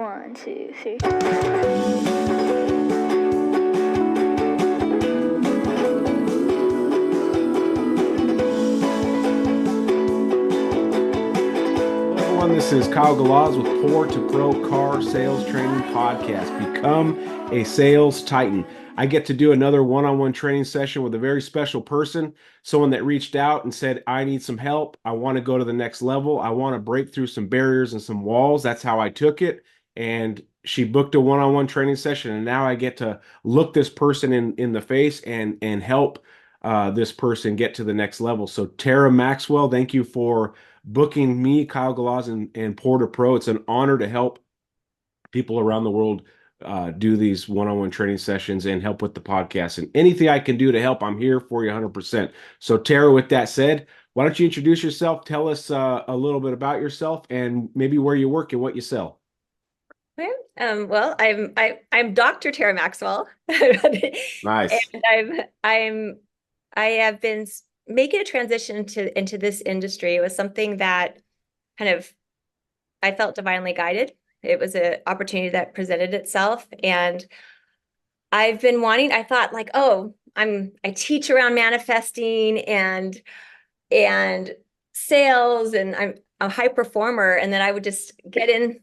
1, 2, 3. This is Kyle Galaz with Poor2Pro Car Sales Training Podcast. Become a sales titan. I get to do another one-on-one training session with a very special person, someone that reached out and said, I need some help. I want to go to the next level. I want to break through some barriers and some walls. That's how I took it. And she booked a one-on-one training session. And now I get to look this person in the face and help this person get to the next level. So Tera Maxwell, thank you for booking me, Kyle Galaz, and Poor2Pro. It's an honor to help people around the world do these one-on-one training sessions and help with the podcast. And anything I can do to help, I'm here for you 100%. So Tera, with that said, why don't you introduce yourself? Tell us a little bit about yourself and maybe where you work and what you sell. Okay. Well, I'm Dr. Tera Maxwell. Nice. And I have been making a transition into this industry. It was something that I felt divinely guided. It was an opportunity that presented itself, and I thought like, oh, I teach around manifesting and sales, and I'm a high performer, and then I would just get in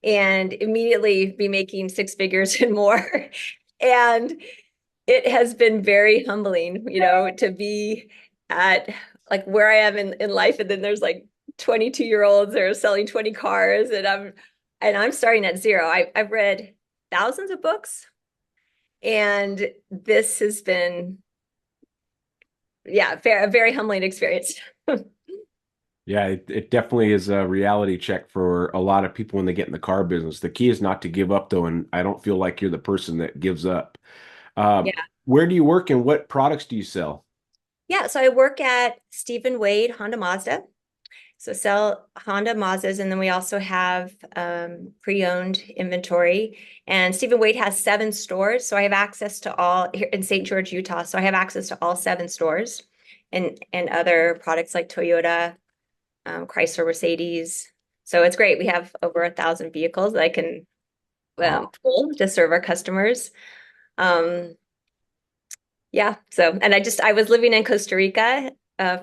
and immediately be making six figures and more. And it has been very humbling, to be at like where I am in life. And then there's like 22-year-olds that are selling 20 cars, and I'm starting at zero. I've read thousands of books, and this has been, a very humbling experience. Yeah, it definitely is a reality check for a lot of people when they get in the car business. The key is not to give up, though, and I don't feel like you're the person that gives up. Where do you work and what products do you sell? Yeah, so I work at Stephen Wade Honda Mazda. So sell Honda Mazdas, and then we also have pre-owned inventory. And Stephen Wade has 7 stores, so I have access to all here in St. George, Utah. So I have access to all 7 stores, and other products like Toyota, Chrysler, Mercedes. So it's great. We have over 1,000 vehicles that I can pull to serve our customers. So, and I was living in Costa Rica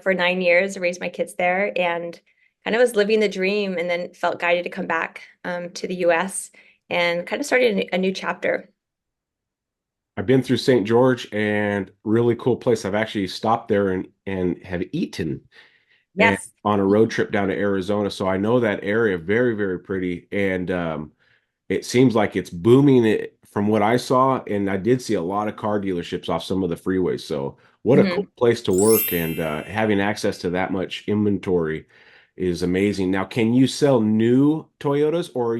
for 9 years, raised my kids there, and kind of was living the dream, and then felt guided to come back to the US and kind of started a new chapter. I've been through St. George, and really cool place. I've actually stopped there and have eaten. Yes. And on a road trip down to Arizona. So I know that area very, very pretty. And it seems like it's booming from what I saw. And I did see a lot of car dealerships off some of the freeways. So what a cool place to work, and having access to that much inventory is amazing. Now, can you sell new Toyotas, or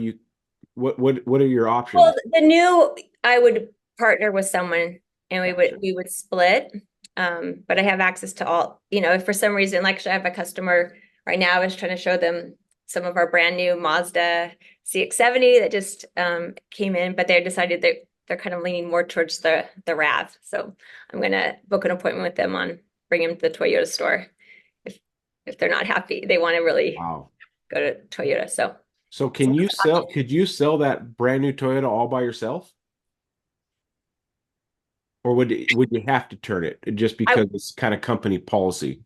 what are your options? Well, the new, I would partner with someone, and we would split. But I have access to all, if for some reason, like I have a customer right now, I was trying to show them some of our brand new Mazda CX-70 that just came in, but they decided that they're kind of leaning more towards the RAV. So I'm going to book an appointment with them bring them to the Toyota store. If they're not happy, they want to really go to Toyota. So could you sell that brand new Toyota all by yourself? Or would you have to turn it just because it's kind of company policy?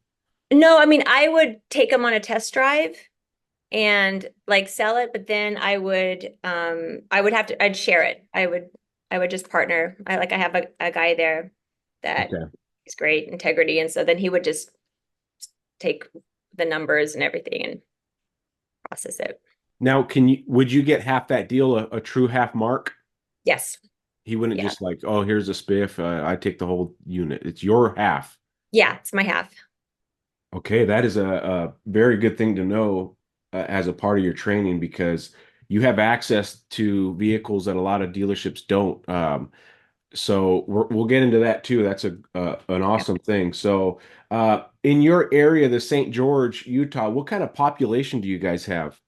No, I mean, I would take them on a test drive and like sell it, but then I'd share it. I would just partner. I have a guy there that is great integrity. And so then he would just take the numbers and everything and process it. Now, would you get half that deal, a true half mark? Yes. He wouldn't just like, oh, here's a spiff. I take the whole unit. It's your half. Yeah, it's my half. Okay, that is a very good thing to know as a part of your training, because you have access to vehicles that a lot of dealerships don't. So we'll get into that too. That's an awesome thing. So in your area, the St. George, Utah, what kind of population do you guys have?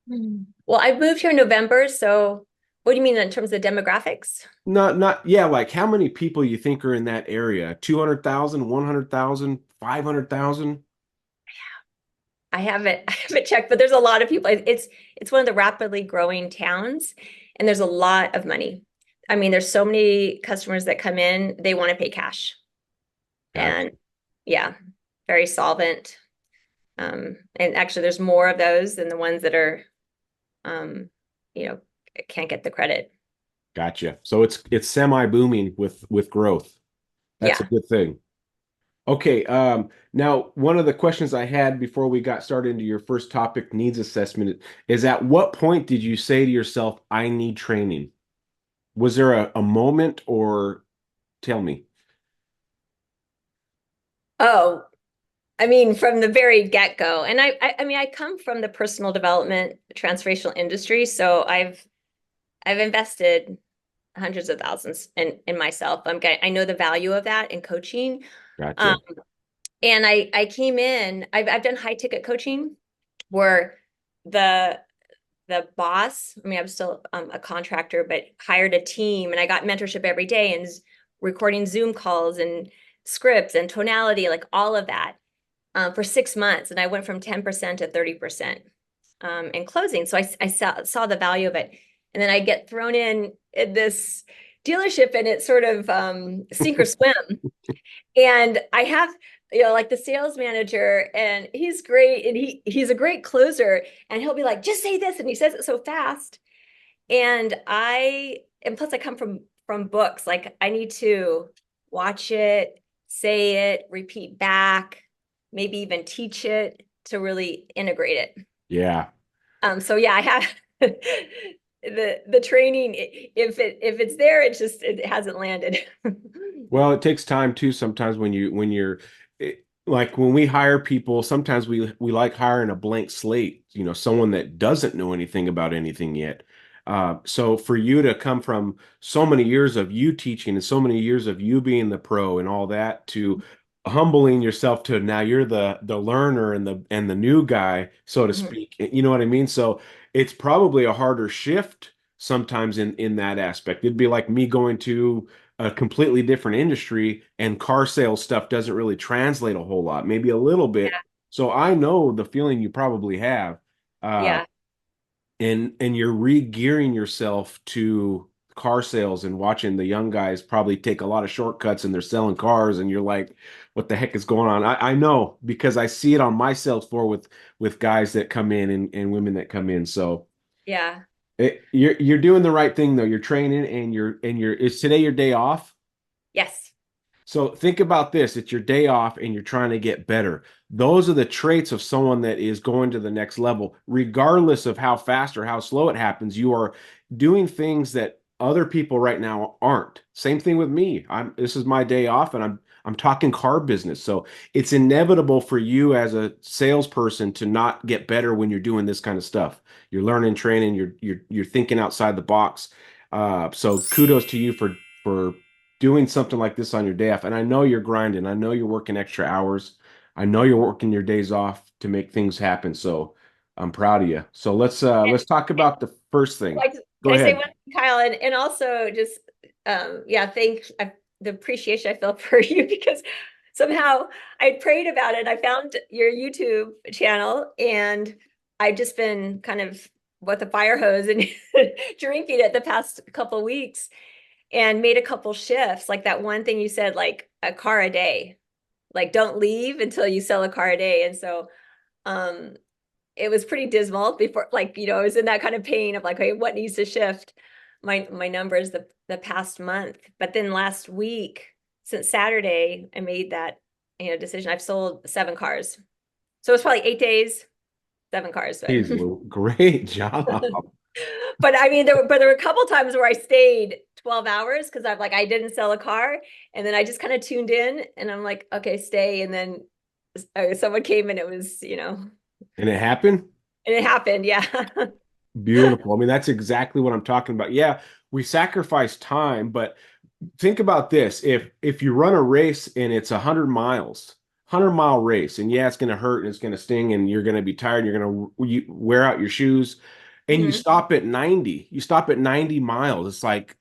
Well, I moved here in November, so what do you mean in terms of demographics? Like how many people you think are in that area? 200,000, 100,000, 500,000? I haven't I haven't checked, but there's a lot of people. It's one of the rapidly growing towns, and there's a lot of money. I mean, there's so many customers that come in, they want to pay cash. Gotcha. And yeah, very solvent. And actually there's more of those than the ones that are um, you know, can't get the credit. Gotcha. So it's semi booming with growth. That's a Yeah. good thing. Okay. Now one of the questions I had before we got started into your first topic, needs assessment, is at what point did you say to yourself, I need training? Was there a moment, or tell me? Oh, I mean, from the very get-go. And I mean, I come from the personal development transformational industry, so I've invested hundreds of thousands in myself. I know the value of that in coaching. Um, Gotcha. and I came in, I've done high ticket coaching where the the boss, I mean, I was still a contractor, but hired a team and I got mentorship every day and recording Zoom calls and scripts and tonality, like all of that for 6 months. And I went from 10% to 30% in closing. So I saw the value of it. And then I get thrown in this dealership and it's sort of sink or swim. And I have, like the sales manager, and he's great, and he's a great closer, and he'll be like, just say this, and he says it so fast. And plus I come from books, like I need to watch it, say it, repeat back, maybe even teach it to really integrate it. Yeah. So yeah, I have the training. If it's there, it hasn't landed. Well, it takes time too sometimes when you're like when we hire people, sometimes we like hiring a blank slate, someone that doesn't know anything about anything yet. So for you to come from so many years of you teaching and so many years of you being the pro and all that, to humbling yourself to now you're the learner and the new guy, so to Mhm. speak. You know what I mean? So it's probably a harder shift sometimes in that aspect. It'd be like me going to a completely different industry, and car sales stuff doesn't really translate a whole lot, maybe a little bit. So I know the feeling you probably have. Uh, Yeah, and you're re-gearing yourself to car sales and watching the young guys probably take a lot of shortcuts and they're selling cars, and you're like, what the heck is going on? I know because I see it on my sales floor with guys that come in and women that come in. So yeah. you're doing the right thing though. You're training, and is today your day off? Yes. So think about this. It's your day off and you're trying to get better. Those are the traits of someone that is going to the next level. Regardless of how fast or how slow it happens, you are doing things that other people right now aren't. Same thing with me. This is my day off and I'm talking car business. So it's inevitable for you as a salesperson to not get better when you're doing this kind of stuff. You're learning, training, you're thinking outside the box. So kudos to you for doing something like this on your day off. And I know you're grinding. I know you're working extra hours. I know you're working your days off to make things happen. So I'm proud of you. So And let's talk about the first thing. like, Go can I say ahead. one thing, Kyle? And also just yeah, the appreciation I feel for you because somehow I prayed about it. I found your YouTube channel and I've just been kind of with the fire hose and drinking it the past couple weeks and made a couple shifts. Like that one thing you said, like a car a day, like don't leave until you sell a car a day. And so um it was pretty dismal before, like, I was in that kind of pain of like, okay, what needs to shift my numbers the past month. But then last week, since Saturday, I made that, decision. I've sold 7 cars. So it's probably 8 days, 7 cars. But Jeez, Lou, great job. but I mean, there were a couple times where I stayed 12 hours because I didn't sell a car. And then I just kind of tuned in and I'm like, okay, stay. And then someone came and it was, And it happened? and it happened. Yeah. Beautiful. I mean, that's exactly what I'm talking about. Yeah, we sacrifice time, but think about this. If you run a race and it's 100 miles, 100-mile race, and yeah, it's going to hurt and it's going to sting and you're going to be tired, you're going to wear out your shoes, and you Mhm. stop at 90. You stop at 90 miles. It's like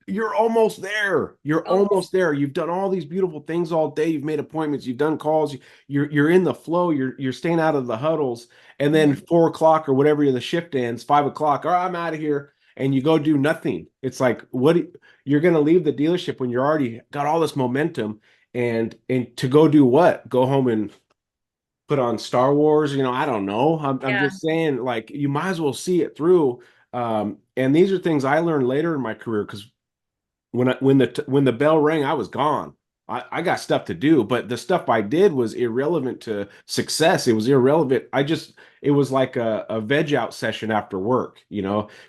You're almost there. You're Almost. almost there. You've done all these beautiful things all day. You've made appointments. You've done calls. You're in the flow. You're staying out of the huddles. And then Mhm. 4 o'clock or whatever the shift ends, 5 o'clock. All right, I'm out of here. And you go do nothing. It's like you're going to leave the dealership when you're already got all this momentum, and to go do what? Go home and put on Star Wars. I don't know. I'm Yeah. just saying, like, you might as well see it through. And these are things I learned later in my career because when the bell rang, I was gone. I got stuff to do, but the stuff I did was irrelevant to success. It was irrelevant. It was like a veg out session after work,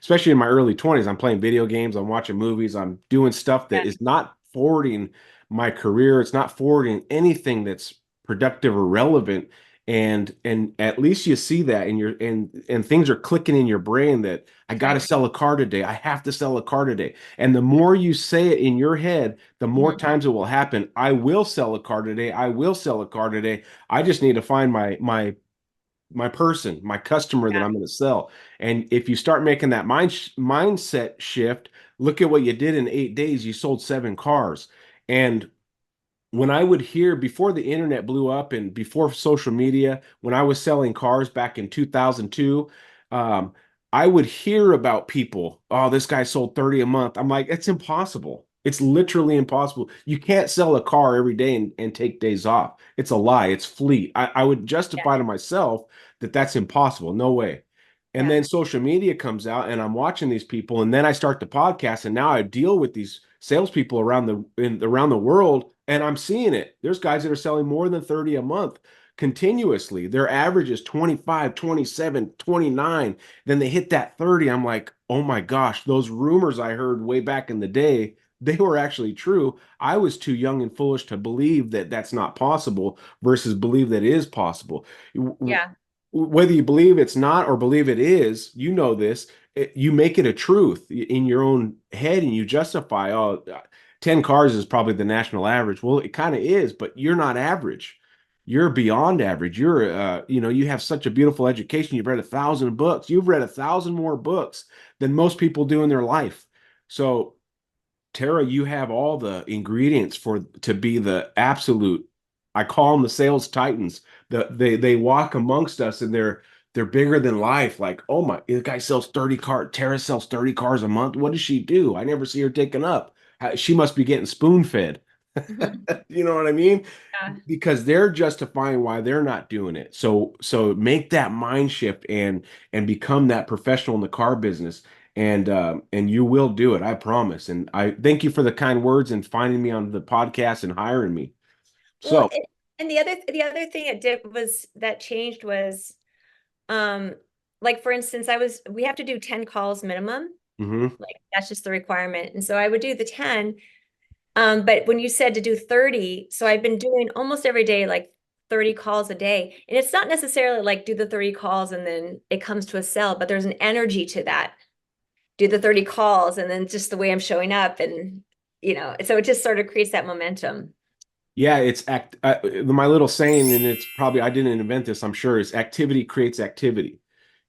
especially in my early 20s. I'm playing video games, I'm watching movies, I'm doing stuff that Yeah. is not forwarding my career. It's not forwarding anything that's productive or relevant. And at least you see that and things are clicking in your brain that I got to Right. sell a car today. I have to sell a car today. And the more you say it in your head, the more Mhm. times it will happen. I will sell a car today. I will sell a car today. I just need to find my person, my customer that Yeah. I'm going to sell. And if you start making that mindset shift, look at what you did in 8 days. You sold 7 cars. And when I would hear before the internet blew up and before social media, when I was selling cars back in 2002, um, I would hear about people, oh, this guy sold 30 a month. I'm like, it's impossible. It's literally impossible. You can't sell a car every day and take days off. It's a lie. It's fleet. I would Yeah. justify to myself that that's impossible. No way. And Yeah. then social media comes out and I'm watching these people, and then I start the podcast, and now I deal with these salespeople around the world, and I'm seeing it. There's guys that are selling more than 30 a month continuously. Their average is 25, 27, 29. Then they hit that 30. I'm like, oh my gosh, those rumors I heard way back in the day, they were actually true. I was too young and foolish to believe that that's not possible versus believe that it is possible. Yeah. Whether you believe it's not or believe it is, this, you make it a truth in your own head and you justify, oh, 10 cars is probably the national average. Well, it kind of is, but you're not average. You're beyond average. You have such a beautiful education. You've read 1,000 books. You've read 1,000 more books than most people do in their life. So, Tara, you have all the ingredients to be the absolute. I call them the sales titans. They walk amongst us and they're bigger than life. Like, oh my, the guy sells 30 cars. Tara sells 30 cars a month. What does she do? I never see her taken up. She must be getting spoon fed. Mhm. You know what I mean? Yeah. Because they're justifying why they're not doing it. So make that mind shift and become that professional in the car business, and you will do it, I promise. And I thank you for the kind words and finding me on the podcast and hiring me. Well, So, and the other thing it did was that changed was um like for instance, we have to do 10 calls minimum. mhm. Like that's just the requirement. And so I would do the 10. But when you said to do 30, so I've been doing almost every day, like 30 calls a day. And it's not necessarily like do the 30 calls and then it comes to a sell, but there's an energy to that. Do the 30 calls and then just the way I'm showing up and so it just sort of creates that momentum. Yeah, it's my little saying, and it's probably I didn't invent this, I'm sure, is activity creates activity.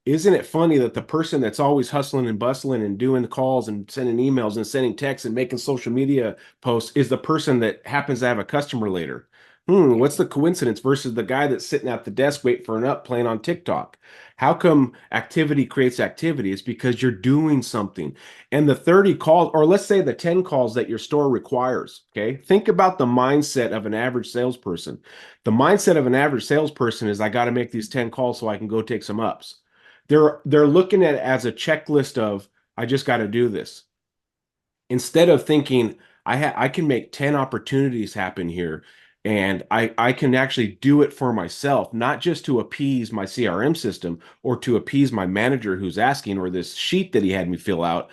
Isn't it funny that the person that's always hustling and bustling and doing the calls and sending emails and sending texts and making social media posts is the person that happens to have a customer later? Yeah. What's the coincidence versus the guy that's sitting at the desk waiting for an up playing on TikTok? How come activity creates activity? It's because you're doing something. And the 30 calls, or let's say the 10 calls that your store requires, okay? Think about the mindset of an average salesperson. The mindset of an average salesperson is I got to make these 10 calls so I can go take some ups. They're looking at it as a checklist of I just got to do this. Instead of thinking I can make 10 opportunities happen here and I can actually do it for myself, not just to appease my CRM system or to appease my manager who's asking or this sheet that he had me fill out.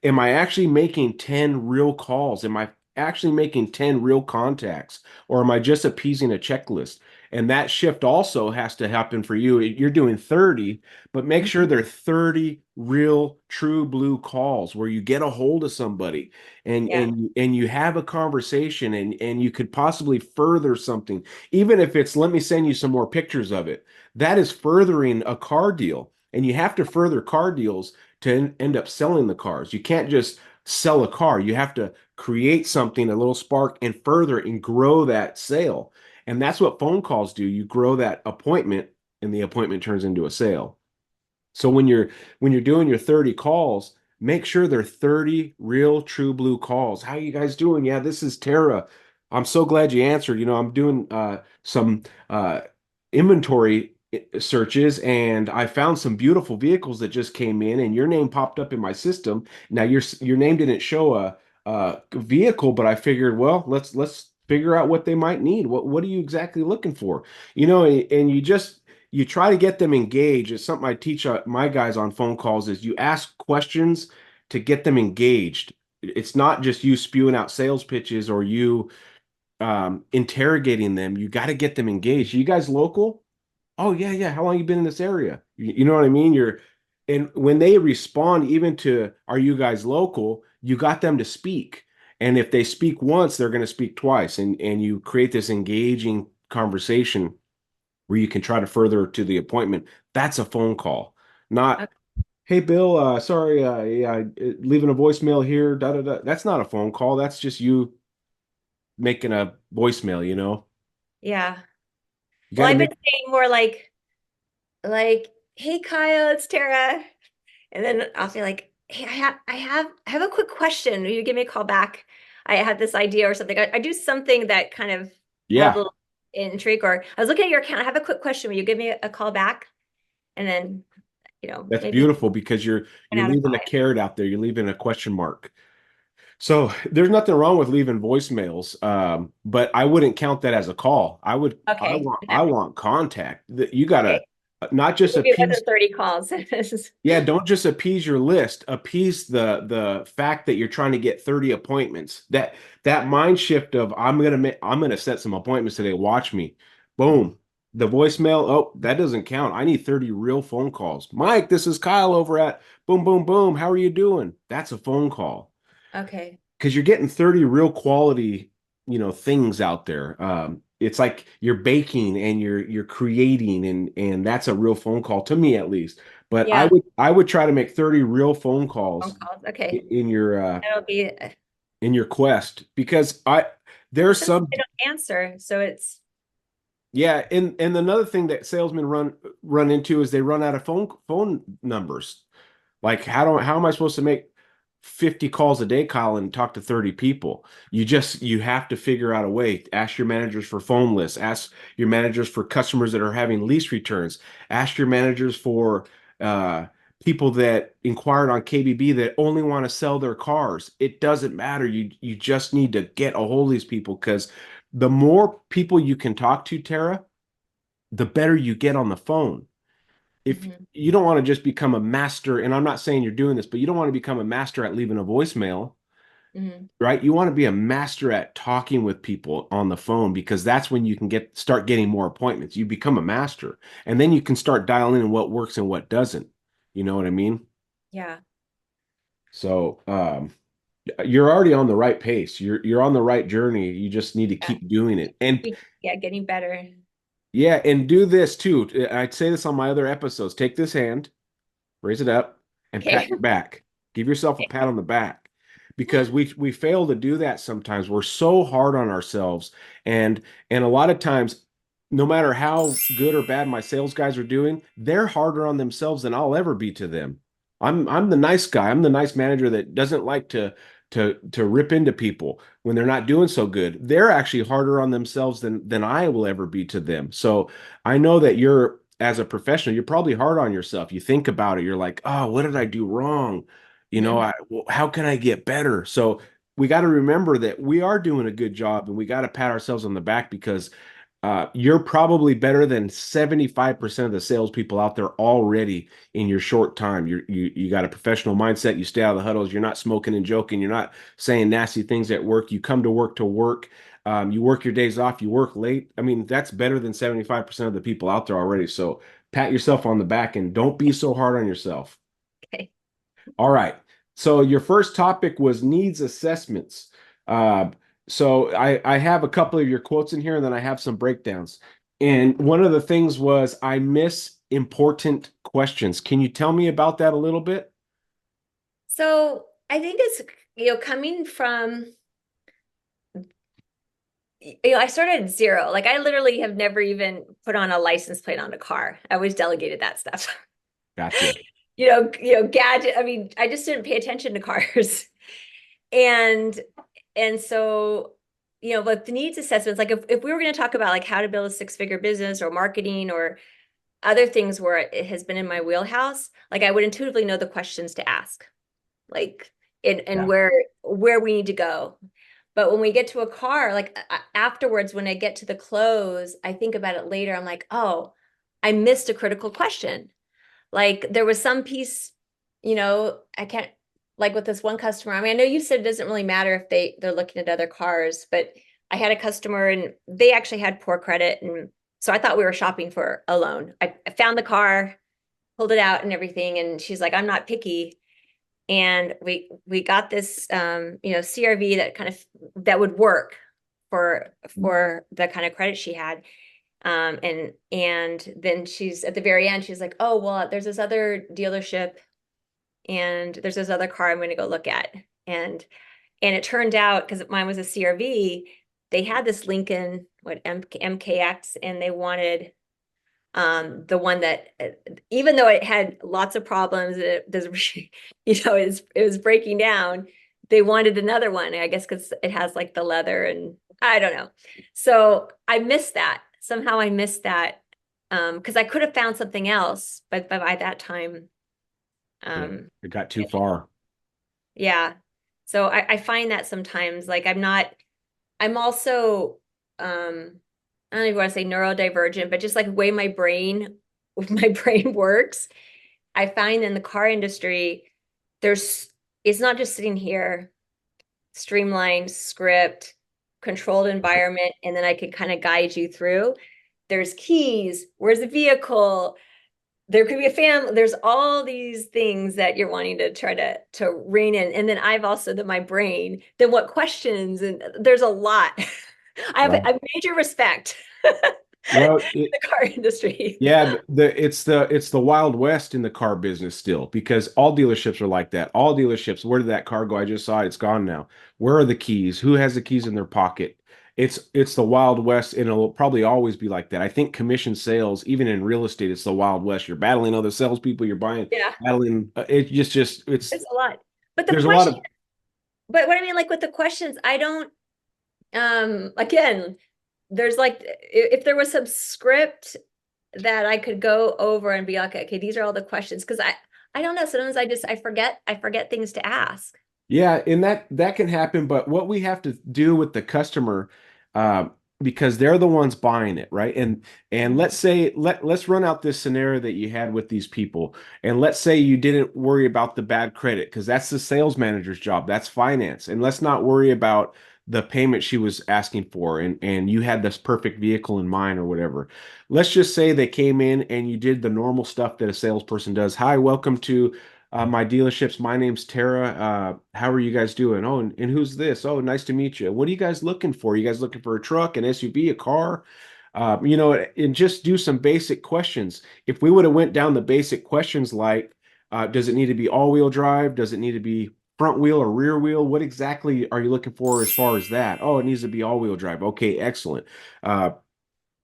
Am I actually making 10 real calls? Am I actually making 10 real contacts? Or am I just appeasing a checklist? And that shift also has to happen for you. You're doing 30, but make sure Mhm. they're 30 real true blue calls where you get a hold of somebody Yeah. and you have a conversation and you could possibly further something. Even if it's let me send you some more pictures of it. That is furthering a car deal. And you have to further car deals to end up selling the cars. You can't just sell a car. You have to create something, a little spark, and further and grow that sale. And that's what phone calls do. You grow that appointment, and the appointment turns into a sale. So when you're doing your 30 calls, make sure they're 30 real true blue calls. How you guys doing? Yeah, this is Tara. I'm so glad you answered. I'm doing some inventory searches, and I found some beautiful vehicles that just came in, and your name popped up in my system. Now your name didn't show a vehicle, but I figured, well, let's figure out what they might need. What are you exactly looking for? And you try to get them engaged. It's something I teach my guys on phone calls is you ask questions to get them engaged. It's not just you spewing out sales pitches or you interrogating them. You got to get them engaged. You guys local? Oh yeah, yeah. How long you been in this area? You know what I mean? And when they respond even to are you guys local, you got them to speak. And if they speak once, they're going to speak twice. And you create this engaging conversation where you can try to further to the appointment. That's a phone call, not, Okay. hey, Bill, sorry, yeah, leaving a voicemail here, da da da. That's not a phone call. That's just you making a voicemail. Yeah. You Well, got to I've been make, saying more like, hey Kyle, it's Tara. And then I'll say like, hey, I have a quick question. Will you give me a call back? I had this idea or something. I do something that kind of have a yeah, little intrigue, or I was looking at your account. I have a quick question. Will you give me a call back? And then, that's maybe beautiful because you're 10 you're out of leaving a 5. carrot out there. You're leaving a question mark. So there's nothing wrong with leaving voicemails, but I wouldn't count that as a call. I Okay. want, I want contact. That you Okay. gotta not just Maybe it appease. wasn't 30 calls. Yeah, don't just appease your list. Appease the fact that you're trying to get 30 appointments. That mind shift of I'm gonna set some appointments today. Watch me. Boom. The voicemail, oh, that doesn't count. I need 30 real phone calls. Mike, this is Kyle over at boom boom boom. How are you doing? That's a phone call Okay. because you're getting 30 real quality, things out there. It's like you're baking and you're creating, and that's a real phone call to me at least. But I Yeah. would I would try to make 30 real phone Phone calls calls. Okay. in your That'll be, in your quest because there's sometimes some. they don't answer. So it's, Yeah, and another thing that salesmen run into is they run out of phone numbers. Like how am I supposed to make 50 calls a day, Kyle, and talk to 30 people? You have to figure out a way. Ask your managers for phone lists, ask your managers for customers that are having lease returns, ask your managers for uh people that inquired on KBB that only want to sell their cars. It doesn't matter. You just need to get a hold of these people because the more people you can talk to, Tara, the better you get on the phone. If mhm, you don't want to just become a master, and I'm not saying you're doing this, but you don't want to become a master at leaving a voicemail, mhm. right? You want to be a master at talking with people on the phone because that's when you can start getting more appointments. You become a master, and then you can start dialing in what works and what doesn't. You know what I mean? Yeah. So, you're already on the right pace. You're on the right journey. You just need to Yeah. keep doing it. And Yeah. Getting better. yeah, and do this too. I'd say this on my other episodes. Take this hand, raise it up, and Okay. pat your back. Give yourself a pat on the back because we fail to do that sometimes. We're so hard on ourselves, and a lot of times, no matter how good or bad my sales guys are doing, they're harder on themselves than I'll ever be to them. I'm the nice guy. I'm the nice manager that doesn't like to rip into people when they're not doing so good. They're actually harder on themselves than I will ever be to them. So I know that you're as a professional, you're probably hard on yourself. You think about it, you're like, oh, what did I do wrong? Mhm. How can I get better? So we got to remember that we are doing a good job and we got to pat ourselves on the back because you're probably better than 75% of the salespeople out there already in your short time. You got a professional mindset. You stay out of the huddles. You're not smoking and joking. You're not saying nasty things at work. You come to work to work. You work your days off. You work late. I mean, that's better than 75% of the people out there already. So pat yourself on the back and don't be so hard on yourself. Okay. All right. So your first topic was needs assessments. Uh, so I have a couple of your quotes in here, and then I have some breakdowns. And one of the things was I miss important questions. Can you tell me about that a little bit? So I think it's, coming from, I started at zero. Like I literally have never even put on a license plate on a car. I always delegated that stuff. Gotcha. Gadget. I mean, I just didn't pay attention to cars. And so, but the needs assessments, like if we were going to talk about like how to build a six-figure business or marketing or other things where it has been in my wheelhouse, like I would intuitively know the questions to ask, like and Yeah. where we need to go. But when we get to a car, like afterwards, when I get to the close, I think about it later. I'm like, oh, I missed a critical question. Like there was some piece, I can't, like with this one customer. I mean, I know you said it doesn't really matter if they're looking at other cars, but I had a customer and they actually had poor credit. And so I thought we were shopping for a loan. I found the car, pulled it out and everything. And she's like, I'm not picky. And we got this CRV that would work for the kind of credit she had. And then she's at the very end, she's like, oh, well, there's this other dealership and there's this other car I'm going to go look at. And it turned out, because mine was a CRV, they had this Lincoln, MKX, and they wanted the one that, even though it had lots of problems, it does, it was breaking down. They wanted another one, I guess, because it has like the leather and I don't know. So I missed that. Somehow I missed that because I could have found something else, but by that time, It got too far. yeah. So I find that sometimes, like I'm also, I don't even want to say neurodivergent, but just like the way my brain works. I find in the car industry, it's not just sitting here, streamlined script, controlled environment, and then I can kind of guide you through. There's keys, where's the vehicle? There could be a family. There's all these things that you're wanting to try to rein in. And then I've also my brain, then what questions? And there's a lot. I have Well, a major respect well, the car industry. yeah, it's the Wild West in the car business still because all dealerships are like that. All dealerships, where did that car go? I just saw it, it's gone now. Where are the keys? Who has the keys in their pocket? It's the Wild West, and it'll probably always be like that. I think commission sales, even in real estate, it's the Wild West. You're battling other salespeople, you're Yeah, battling. it's a lot. But the There's a lot question, of but what I mean, like with the questions, I don't, again, there's like, if there was some script that I could go over and be like, okay, these are all the questions. Cause I don't know. Sometimes I forget things to ask. Yeah, and that can happen, but what we have to do with the customer, uh, because they're the ones buying it, right? And let's say let's run out this scenario that you had with these people, and let's say you didn't worry about the bad credit, because that's the sales manager's job, that's finance, and let's not worry about the payment she was asking for, and you had this perfect vehicle in mind or whatever. Let's just say they came in and you did the normal stuff that a salesperson does. Hi, welcome to my dealerships. My name's Tara. How are you guys doing? Oh, and who's this? Oh, nice to meet you. What are you guys looking for? You guys looking for a truck, an SUV, a car? And just do some basic questions. If we would have went down the basic questions like, does it need to be all-wheel drive? Does it need to be front wheel or rear wheel? What exactly are you looking for as far as that? Oh, it needs to be all-wheel drive. Okay, excellent. Uh,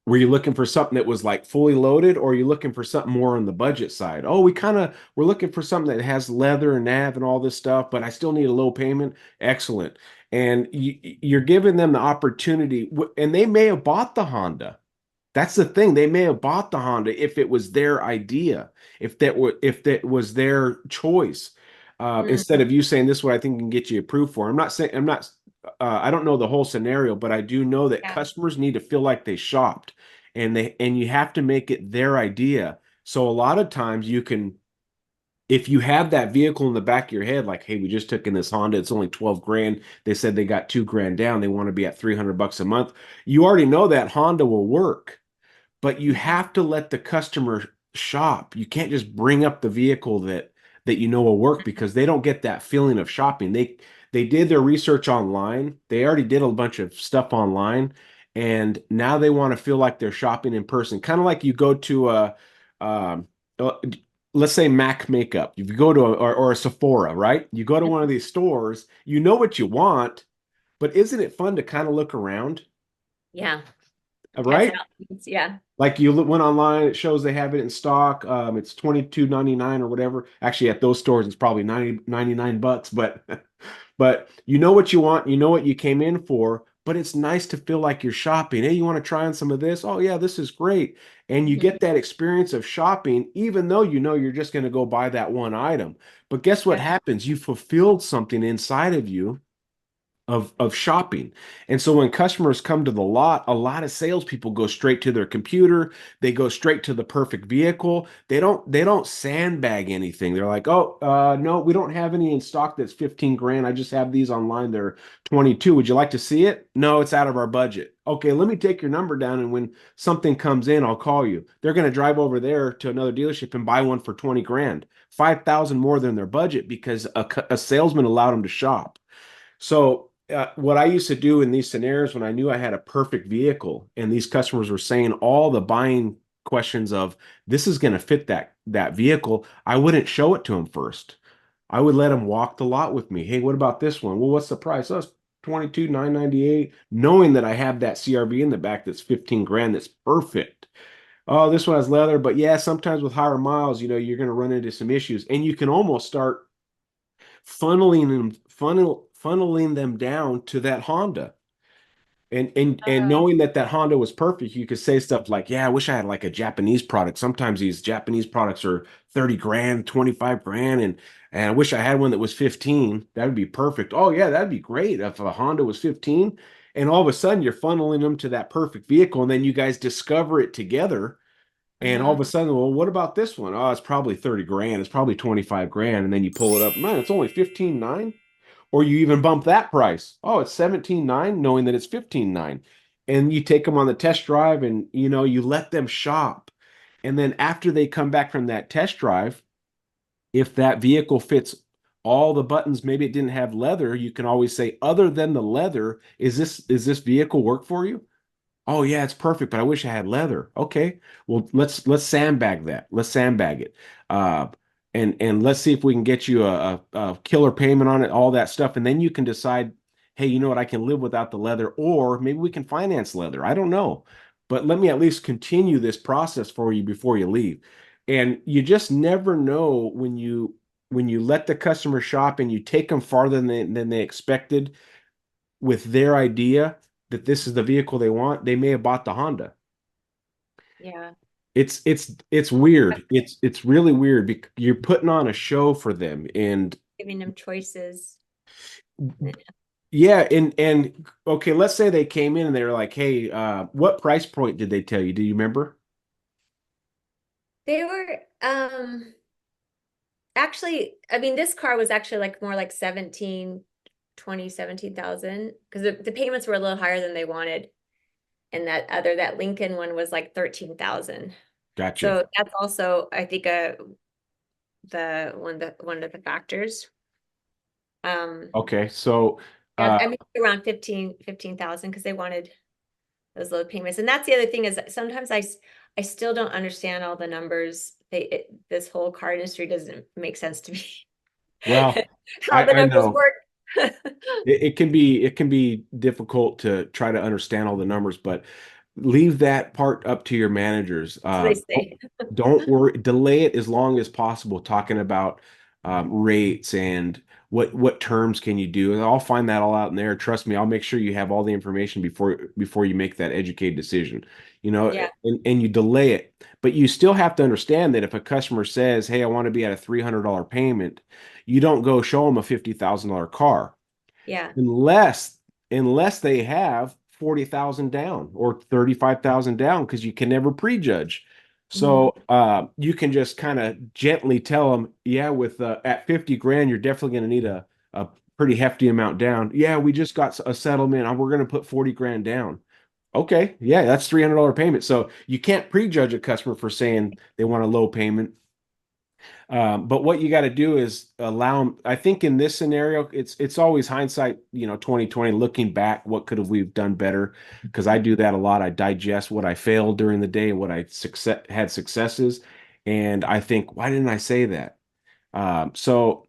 were you looking for something that was like fully loaded, or are you looking for something more on the budget side? Oh, we're looking for something that has leather and nav and all this stuff, but I still need a low payment. Excellent. And you're giving them the opportunity, and they may have bought the Honda. That's the thing. They may have bought the Honda if it was their idea, if that was their choice. Mm, Instead of you saying this is what I think can get you approved for. I'm not I don't know the whole scenario, but I do know that yeah. customers need to feel like they shopped, and you have to make it their idea. So a lot of times you can, if you have that vehicle in the back of your head, like, hey, we just took in this Honda, it's only 12 grand. They said they got 2 grand down. They want to be at 300 bucks a month. You already know that Honda will work, but you have to let the customer shop. You can't just bring up the vehicle that you know will work, because they don't get that feeling of shopping. They did their research online. They already did a bunch of stuff online, and now they want to feel like they're shopping in person. Kind of like you go to um, uh, let's say Mac makeup. If you go to or a Sephora, right? You go to one of these stores, you know what you want, but isn't it fun to kind of look around, Yeah. Test right? out things. Yeah. Like went online, it shows they have it in stock. It's 22.99 or whatever. Actually, at those stores, it's probably 99 bucks. But but you know what you want, you know what you came in for. But it's nice to feel like you're shopping. Hey, you want to try on some of this? Oh yeah, this is great. And you Mhm. get that experience of shopping, even though you know you're just going to go buy that one item. But guess what Yeah. happens? You fulfilled something inside of you of shopping. And so when customers come to the lot, a lot of salespeople go straight to their computer. They go straight to the perfect vehicle. They don't sandbag anything. They're like, oh, no, we don't have any in stock that's 15 grand. I just have these online. They're 22. Would you like to see it? No, it's out of our budget. Okay, let me take your number down, and when something comes in, I'll call you. They're going to drive over there to another dealership and buy one for 20 grand, 5,000 more than their budget because a salesman allowed them to shop. So, what I used to do in these scenarios when I knew I had a perfect vehicle and these customers were saying all the buying questions of this is going to fit that vehicle, I wouldn't show it to them first. I would let them walk the lot with me. Hey, what about this one? Well, what's the price? Oh, it's 22,998, knowing that I have that CRV in the back that's 15 grand that's perfect. Oh, this one has leather, but yeah, sometimes with higher miles, you're going to run into some issues, and you can almost start funneling them down to that Honda. And Oh, knowing that Honda was perfect, you could say stuff like, "Yeah, I wish I had like a Japanese product. Sometimes these Japanese products are 30 grand, 25 grand, and I wish I had one that was 15. That would be perfect. Oh yeah, that'd be great if a Honda was 15." And all of a sudden you're funneling them to that perfect vehicle, and then you guys discover it together. And all uh-huh. of a sudden, well, what about this one? Oh, it's probably 30 grand. It's probably 25 grand. And then you pull it up. Man, it's only 15.9. Or you even bump that price. Oh, it's 17.9, knowing that it's 15.9. And you take them on the test drive, and you let them shop. And then after they come back from that test drive, if that vehicle fits all the buttons, maybe it didn't have leather, you can always say, other than the leather, is this vehicle work for you? Oh yeah, it's perfect, but I wish I had leather. Okay, well let's sandbag that. Let's sandbag it, uh, and let's see if we can get you a killer payment on it, all that stuff, and then you can decide, hey, you know what, I can live without the leather, or maybe we can finance leather. I don't know, but let me at least continue this process for you before you leave. And you just never know when you let the customer shop and you take them farther than they expected with their idea that this is the vehicle they want, they may have bought the Honda. Yeah. It's weird. It's really weird because you're putting on a show for them, and Giving them choices. yeah, and okay, let's say they came in and they were like, "Hey, what price point did they tell you? Do you remember?" They were actually, I mean, this car was actually like more like 17,000 because the payments were a little higher than they wanted. And that Lincoln one was like 13,000. Gotcha. So that's also, I think, the one of the factors. Okay, so Yeah, uh, I mean around 15,000 because they wanted those low payments. And that's the other thing is that sometimes I still don't understand all the numbers. This whole car industry doesn't make sense to me. well, How the I numbers know. work. It can be difficult to try to understand all the numbers, but leave that part up to your managers. So they Don't, say. don't worry, delay it as long as possible, talking about rates and what terms can you do. And I'll find that all out in there. Trust me, I'll make sure you have all the information before you make that educated decision. Yeah, And you delay it, but you still have to understand that if a customer says, "Hey, I want to be at a $300 payment," you don't go show them a $50,000 car yeah. unless they have 40,000 down or 35,000 down, because you can never prejudge. Mhm. So you can just kind of gently tell them, yeah, with at 50 grand, you're definitely going to need a pretty hefty amount down. Yeah, we just got a settlement. We're going to put 40 grand down. Okay, yeah, that's $300 payment. So you can't prejudge a customer for saying they want a low payment. But what you got to do is allow them. I think in this scenario, it's always hindsight, 2020, looking back, what could have we done better? Because I do that a lot. I digest what I failed during the day and what I had successes, And I think, why didn't I say that? So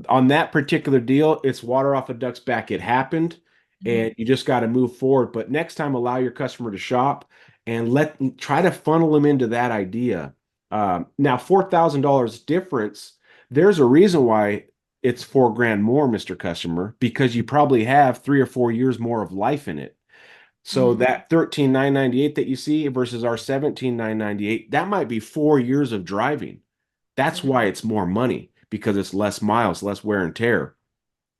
on that particular deal, it's water off a duck's back. It happened, Mhm. and you just got to move forward. But next time, allow your customer to shop and try to funnel them into that idea. Now, $4,000 difference. There's a reason why it's 4 grand more, Mr. Customer, because you probably have 3 or 4 years more of life in it. So Mhm. that 13,998 that you see versus our 17,998, that might be 4 years of driving. That's Mhm. why it's more money because it's less miles, less wear and tear.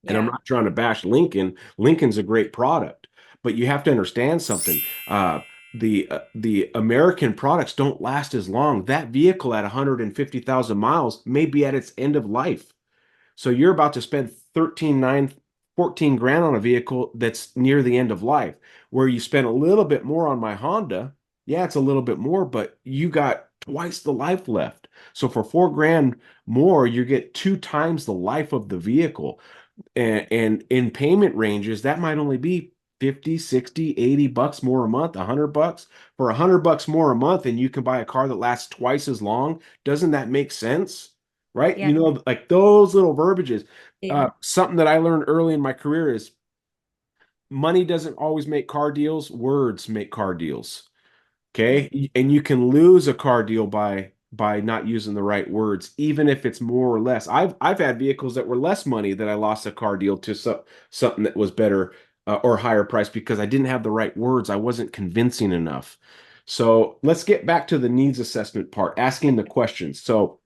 And I'm Yeah. not trying to bash Lincoln. Lincoln's a great product, but you have to understand something. The American products don't last as long. That vehicle at 150,000 miles may be at its end of life. So you're about to spend 14 grand on a vehicle that's near the end of life, where you spend a little bit more on my Honda. Yeah, it's a little bit more, but you got twice the life left. So for 4 grand more, you get 2 times the life of the vehicle. And in payment ranges, that might only be 50, 60, $80 more a month, $100. For $100 more a month, and you can buy a car that lasts twice as long. Doesn't that make sense? Right? Yeah. You know, like those little verbiages. Yeah. Something that I learned early in my career is money doesn't always make car deals, words make car deals. Mhm. Okay. And you can lose a car deal by not using the right words, even if it's more or less. I've had vehicles that were less money that I lost a car deal to something that was better or higher price because I didn't have the right words. I wasn't convincing enough. So let's get back to the needs assessment part, asking the questions. So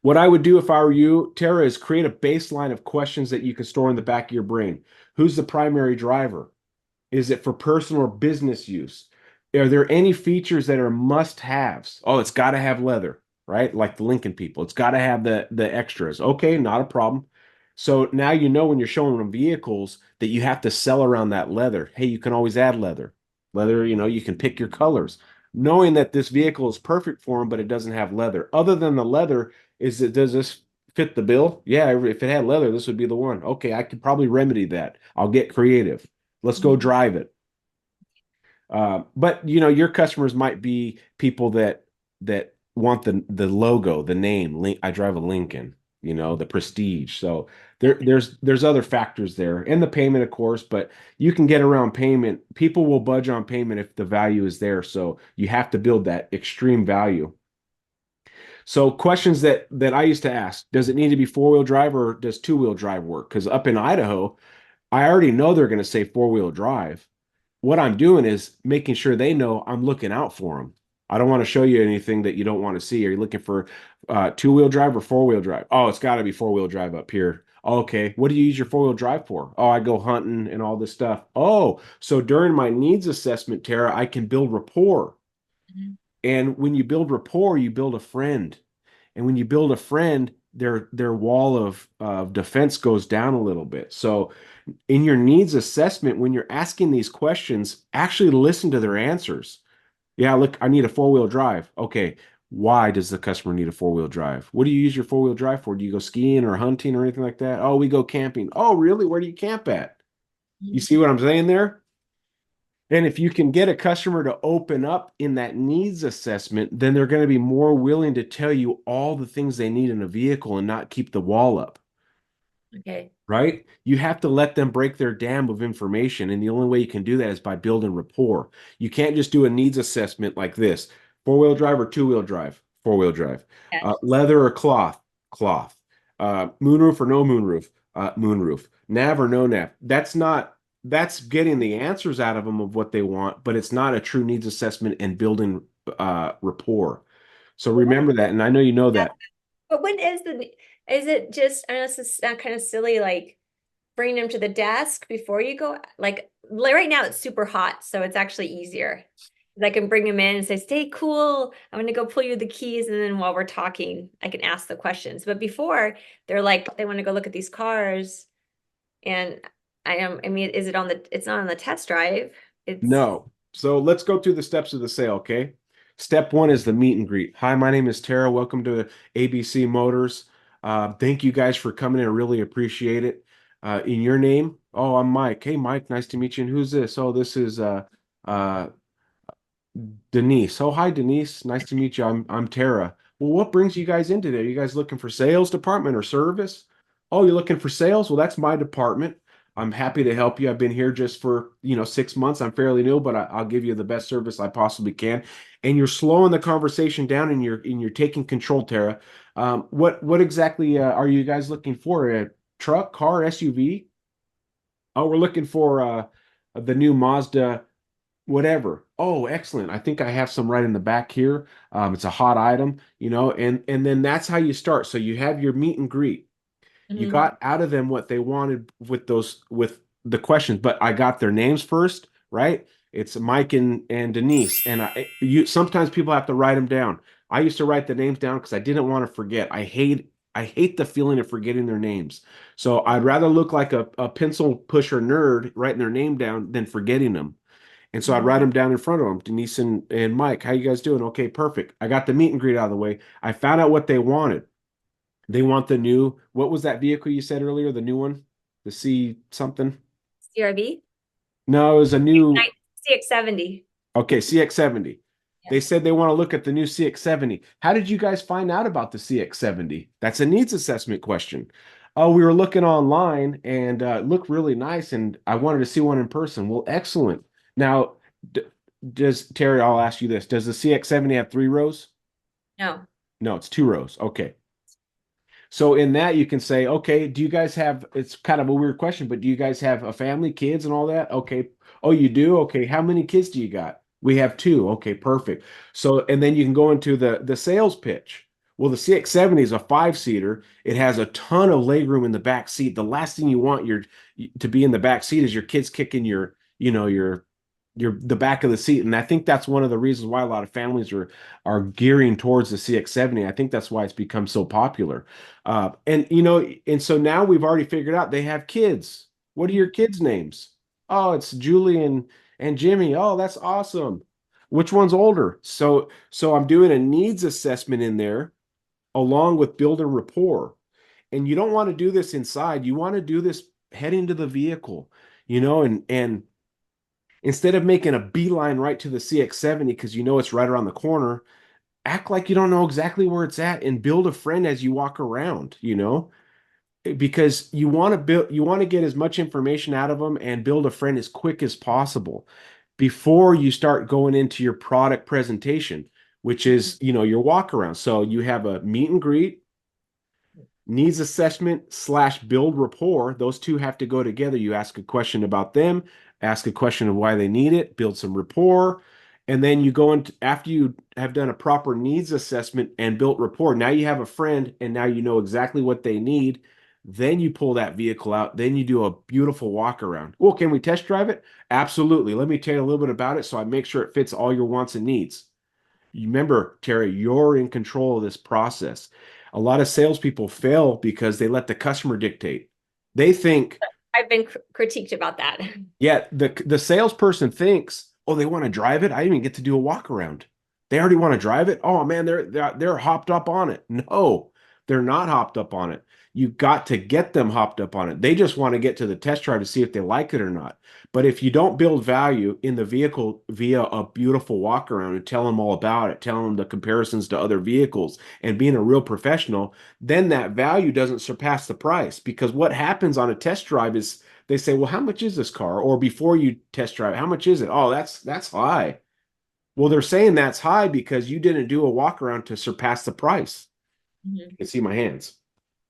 what I would do if I were you, Tara, is create a baseline of questions that you can store in the back of your brain. Who's the primary driver? Is it for personal or business use? Are there any features that are must-haves? Oh, it's got to have leather, right? Like the Lincoln people. It's got to have the extras. Okay, not a problem. So now you know when you're showing them vehicles that you have to sell around that leather. Hey, you can always add leather. Leather, you can pick your colors. Knowing that this vehicle is perfect for them, but it doesn't have leather. Other than the leather, does this fit the bill? Yeah, if it had leather, this would be the one. Okay, I could probably remedy that. I'll get creative. Let's go Mhm. drive it. But your customers might be people that want the logo, the name. I drive a Lincoln, the prestige. So there's other factors there, and the payment, of course. But you can get around payment. People will budge on payment if the value is there. So you have to build that extreme value. So questions that I used to ask: does it need to be four-wheel drive or does two-wheel drive work? Because up in Idaho, I already know they're going to say four-wheel drive. What I'm doing is making sure they know I'm looking out for them. I don't want to show you anything that you don't want to see. Are you looking for two-wheel drive or four-wheel drive? Oh, it's got to be four-wheel drive up here. Okay, what do you use your four-wheel drive for? Oh, I go hunting and all this stuff. Oh, so during my needs assessment, Tara, I can build rapport. Mhm. And when you build rapport, you build a friend. And when you build a friend, their wall of defense goes down a little bit. So in your needs assessment, when you're asking these questions, actually listen to their answers. Yeah, look, I need a four-wheel drive. Okay, why does the customer need a four-wheel drive? What do you use your four-wheel drive for? Do you go skiing or hunting or anything like that? Oh, we go camping. Oh, really? Where do you camp at? You Mhm. see what I'm saying there? And if you can get a customer to open up in that needs assessment, then they're going to be more willing to tell you all the things they need in a vehicle and not keep the wall up. Okay. Right? You have to let them break their dam of information. And the only way you can do that is by building rapport. You can't just do a needs assessment like this: four-wheel drive or two-wheel drive, four-wheel drive, Yes. leather or cloth, cloth, moonroof or no moonroof, moonroof, nav or no nav. That's getting the answers out of them of what they want, but it's not a true needs assessment and building rapport. So But what, remember that. And I know you know yeah, that. but when is it just, I know this is kind of silly, like bring them to the desk before you go, like right now it's super hot, so it's actually easier. I can bring them in and say, stay cool. I'm gonna go pull you the keys. And then while we're talking, I can ask the questions. But before they're like, they want to go look at these cars. And I mean, is it on it's not on the test drive. It's No. So let's go through the steps of the sale, okay? Step one is the meet and greet. Hi, my name is Tara. Welcome to ABC Motors. Thank you guys for coming in. I really appreciate it. In your name? Oh, I'm Mike. Hey, Mike, nice to meet you. And who's this? Oh, this is uh, Denise. Oh, hi, Denise. Nice to meet you. I'm Tara. Well, what brings you guys into there? You guys looking for sales department or service? Oh, you're looking for sales? Well, that's my department. I'm happy to help you. I've been here just for, 6 months. I'm fairly new, but I'll give you the best service I possibly can. And you're slowing the conversation down and you're taking control, Tara. What exactly are you guys looking for? A truck, car, SUV? Oh, we're looking for the new Mazda whatever. Oh, excellent. I think I have some right in the back here. It's a hot item, and then that's how you start. So you have your meet and greet. You Mhm. got out of them what they wanted with the questions, but I got their names first, right? It's Mike and Denise, and you sometimes people have to write them down. I used to write the names down because I didn't want to forget. I hate the feeling of forgetting their names. So I'd rather look like a pencil pusher nerd writing their name down than forgetting them. And so I'd write Mhm. them down in front of them. Denise and Mike, how you guys doing? Okay, perfect. I got the meet and greet out of the way. I found out what they wanted. They want the new, what was that vehicle you said earlier? The new one? The C something? CRV? No, it was a new, CX-70. okay, CX-70. Yeah. They said they want to look at the new CX-70. How did you guys find out about the CX-70? That's a needs assessment question. Oh, we were looking online and it looked really nice, and I wanted to see one in person. Well, excellent. Now, d does Terry, I'll ask you this. Does the CX-70 have 3 rows? No. No, it's 2 rows. Okay. So in that you can say, okay, do you guys have, it's kind of a weird question, but do you guys have a family, kids and all that? Okay. Oh, you do? Okay. How many kids do you got? We have 2. Okay, perfect. So, and then you can go into the sales pitch. Well, the CX-70 is a 5-seater. It has a ton of legroom in the back seat. The last thing you want to be in the back seat is your kids kicking your the back of the seat. And I think that's one of the reasons why a lot of families are gearing towards the CX-70. I think that's why it's become so popular. And so now we've already figured out they have kids. What are your kids' names? Oh, it's Julie and Jimmy. Oh, that's awesome. Which one's older? So I'm doing a needs assessment in there along with building rapport. And you don't want to do this inside. You want to do this heading to the vehicle, and instead of making a beeline right to the CX-70 because you know it's right around the corner, act like you don't know exactly where it's at and build a friend as you walk around, because you want to get as much information out of them and build a friend as quick as possible before you start going into your product presentation, which is, your walk around. So you have a meet and greet, needs assessment / build rapport. Those two have to go together. You ask a question about them, ask a question of why they need it, build some rapport, and then you go into, after you have done a proper needs assessment and built rapport, now you have a friend and now you know exactly what they need. Then you pull that vehicle out. Then you do a beautiful walk around. Well, can we test drive it? Absolutely. Let me tell you a little bit about it so I make sure it fits all your wants and needs. You remember, Terry, you're in control of this process. A lot of salespeople fail because they let the customer dictate. They think, I've been critiqued about that. yeah, the salesperson thinks, oh, they want to drive it. I didn't even get to do a walk around. They already want to drive it. Oh man, they're hopped up on it. No, they're not hopped up on it. You got to get them hopped up on it. They just want to get to the test drive to see if they like it or not. But if you don't build value in the vehicle via a beautiful walk around and tell them all about it, tell them the comparisons to other vehicles and being a real professional, then that value doesn't surpass the price. Because what happens on a test drive is they say, well, how much is this car? Or before you test drive, how much is it? Oh, that's high. Well, they're saying that's high because you didn't do a walk around to surpass the price. Mhm. You can see my hands.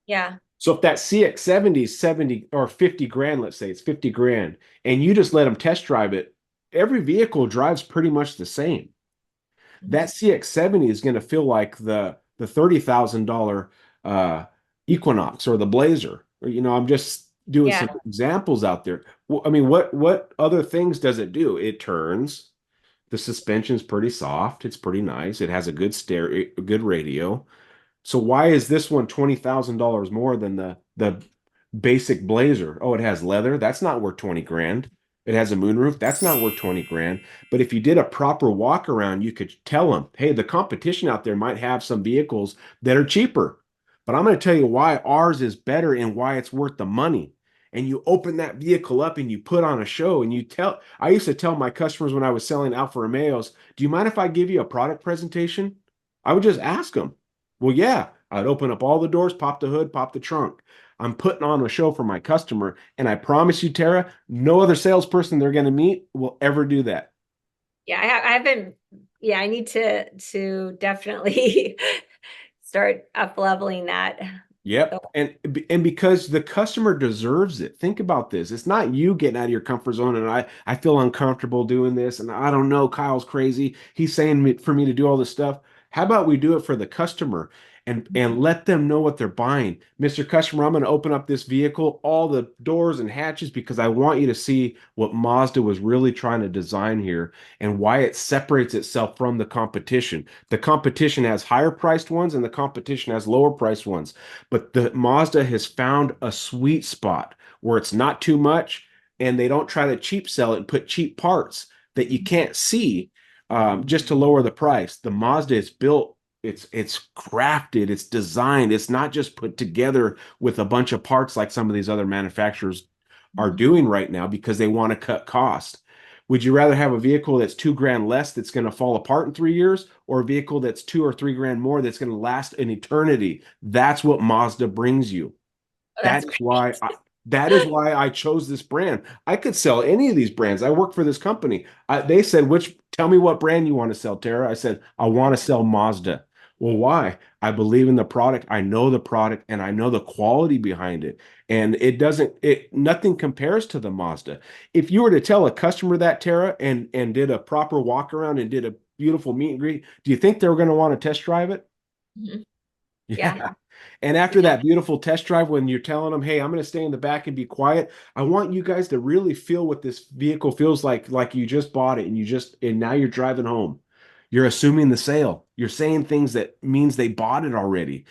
Yeah. So if that CX-70 is 70 or 50 grand, let's say it's 50 grand, and you just let them test drive it, every vehicle drives pretty much the same. That Mhm. CX-70 is going to feel like the $30,000 Equinox or the Blazer. Or, I'm just doing Yeah. some examples out there. Well, I mean, what other things does it do? It turns. The suspension's pretty soft. It's pretty nice. It has a good stereo, a good radio. So why is this one $20,000 more than the basic Blazer? Oh, it has leather. That's not worth 20 grand. It has a moonroof. That's not worth 20 grand. But if you did a proper walk around, you could tell them, hey, the competition out there might have some vehicles that are cheaper. But I'm going to tell you why ours is better and why it's worth the money. And you open that vehicle up and you put on a show and I used to tell my customers when I was selling Alfa Romeos, do you mind if I give you a product presentation? I would just ask them. Well, yeah, I'd open up all the doors, pop the hood, pop the trunk. I'm putting on a show for my customer. And I promise you, Tara, no other salesperson they're going to meet will ever do that. Yeah, I haven't. Yeah, I need to definitely start up leveling that. Yep. So, And because the customer deserves it. Think about this. It's not you getting out of your comfort zone and I feel uncomfortable doing this and I don't know, Kyle's crazy. He's saying for me to do all this stuff. How about we do it for the customer and let them know what they're buying? Mr. Customer, I'm going to open up this vehicle, all the doors and hatches because I want you to see what Mazda was really trying to design here and why it separates itself from the competition. The competition has higher priced ones and the competition has lower priced ones. But the Mazda has found a sweet spot where it's not too much and they don't try to cheap sell it and put cheap parts that you can't see just to lower the price. The Mazda is built, it's crafted, it's designed, it's not just put together with a bunch of parts like some of these other manufacturers are doing right now because they want to cut cost. Would you rather have a vehicle that's 2 grand less that's going to fall apart in 3 years, or a vehicle that's 2 or 3 grand more that's going to last an eternity? That's what Mazda brings you. oh, That that's is why great. that is why I chose this brand. I could sell any of these brands. I work for this company. They said, tell me what brand you want to sell, Tara. I said, I want to sell Mazda. Well, why? I believe in the product. I know the product and I know the quality behind it. And nothing compares to the Mazda. If you were to tell a customer that, Tara, and did a proper walk around and did a beautiful meet and greet, do you think they were going to want to test drive it? Mhm. Yeah. Yeah. And after that beautiful test drive, when you're telling them, hey, I'm going to stay in the back and be quiet, I want you guys to really feel what this vehicle feels like you just bought it and now you're driving home. You're assuming the sale. You're saying things that means they bought it already.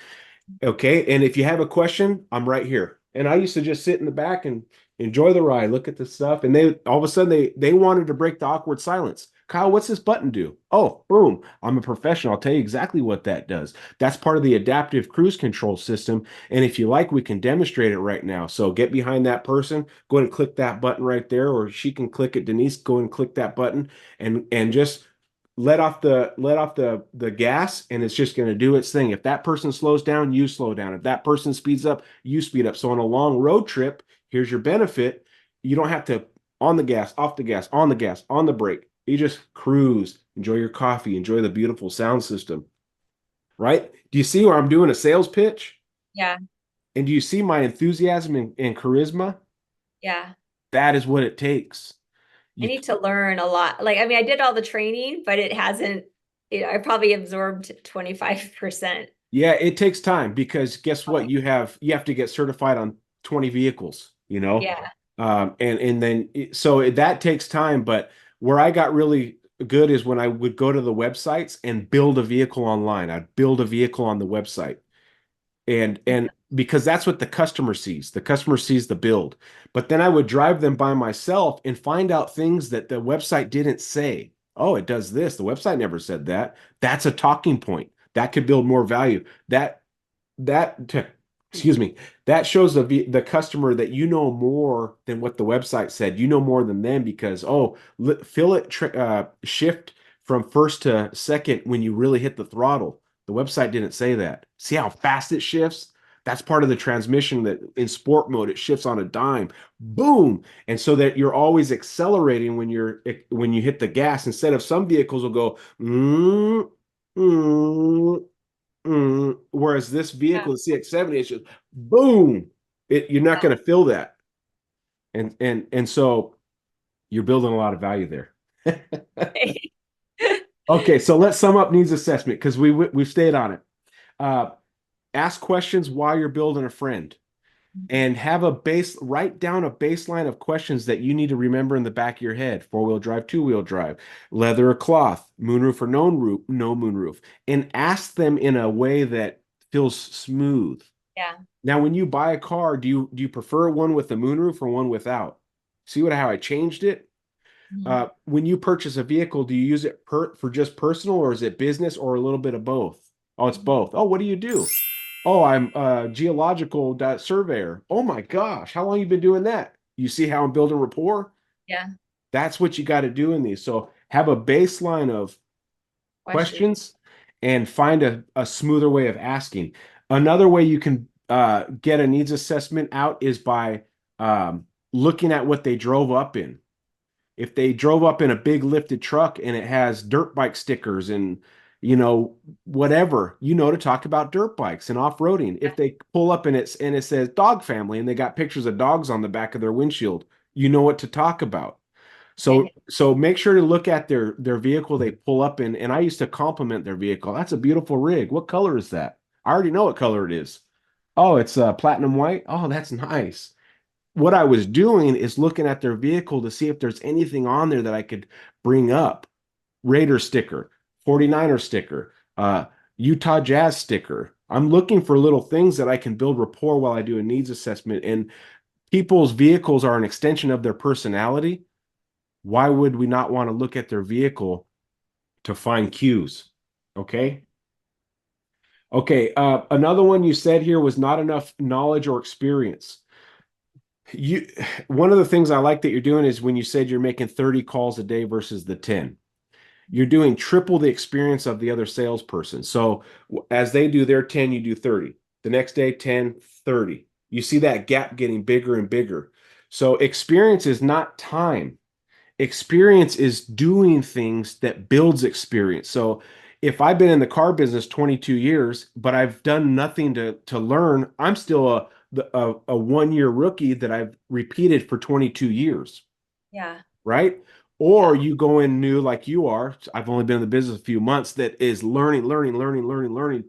Okay. And if you have a question, I'm right here. And I used to just sit in the back and enjoy the ride, look at the stuff. And they all of a sudden they wanted to break the awkward silence. Kyle, what's this button do? Oh, boom. I'm a professional. I'll tell you exactly what that does. That's part of the adaptive cruise control system. And if you like, we can demonstrate it right now. So get behind that person, go ahead and click that button right there, or she can click it. Denise, go and click that button and just let off the gas and it's just going to do its thing. If that person slows down, you slow down. If that person speeds up, you speed up. So on a long road trip, here's your benefit. You don't have to on the gas, off the gas, on the gas, on the brake. You just cruise, enjoy your coffee, enjoy the beautiful sound system, right? Do you see where I'm doing a sales pitch? Yeah. And do you see my enthusiasm and charisma? Yeah. That is what it takes. I You need to learn a lot. Like, I mean, I did all the training, but it hasn't, I probably absorbed 25%. Yeah, it takes time because guess what? Okay. You have to get certified on 20 vehicles, you know? Yeah. And then that takes time, but where I got really good is when I would go to the websites and build a vehicle online. I'd build a vehicle on the website. And because that's what the customer sees. The customer sees the build. But then I would drive them by myself and find out things that the website didn't say. Oh, it does this. The website never said that. That's a talking point. That could build more value. That excuse me, that shows the customer that you know more than what the website said. You know more than them because feel it shift from first to second when you really hit the throttle. The website didn't say that. See how fast it shifts? That's part of the transmission that in sport mode it shifts on a dime. Boom. And so that you're always accelerating when you hit the gas instead of some vehicles will go mm, whereas this Yeah. vehicle, the CX-70, it's just boom. You're not going to feel that. And so you're building a lot of value there. Okay, so let's sum up needs assessment because we've stayed on it. Uh, Ask questions while you're building a friend and write down a baseline of questions that you need to remember in the back of your head. 4-wheel drive, 2-wheel drive, leather or cloth, moonroof or no moonroof, and ask them in a way that feels smooth. Yeah. Now, when you buy a car, do you prefer one with a moonroof or one without? See how I changed it? Mhm. When you purchase a vehicle, do you use it for just personal or is it business or a little bit of both? Oh, it's both. Oh, what do you do? Oh, I'm a geological surveyor. Oh my gosh, how long you been doing that? You see how I'm building rapport? Yeah. That's what you got to do in these. So have a baseline of Question. questions and find a smoother way of asking. Another way you can get a needs assessment out is by looking at what they drove up in. If they drove up in a big lifted truck and it has dirt bike stickers and whatever, to talk about dirt bikes and off-roading. If they pull up and it says dog family and they got pictures of dogs on the back of their windshield, you know what to talk about. So Okay. so make sure to look at their vehicle they pull up in. And I used to compliment their vehicle. That's a beautiful rig. What color is that? I already know what color it is. Oh, it's platinum white. Oh, that's nice. What I was doing is looking at their vehicle to see if there's anything on there that I could bring up. Raider sticker, 49er sticker, Utah Jazz sticker. I'm looking for little things that I can build rapport while I do a needs assessment. And people's vehicles are an extension of their personality. Why would we not want to look at their vehicle to find cues? Okay. Okay. Another one you said here was not enough knowledge or experience. You, one of the things I like that you're doing is when you said you're making 30 calls a day versus the 10. You're doing triple the experience of the other salesperson. So as they do their 10, you do 30. The next day, 10, 30. You see that gap getting bigger and bigger. So experience is not time. Experience is doing things that builds experience. So if I've been in the car business 22 years, but I've done nothing to learn, I'm still a 1 year rookie that I've repeated for 22 years, Yeah. right? Or you go in new like you are. I've only been in the business a few months that is learning,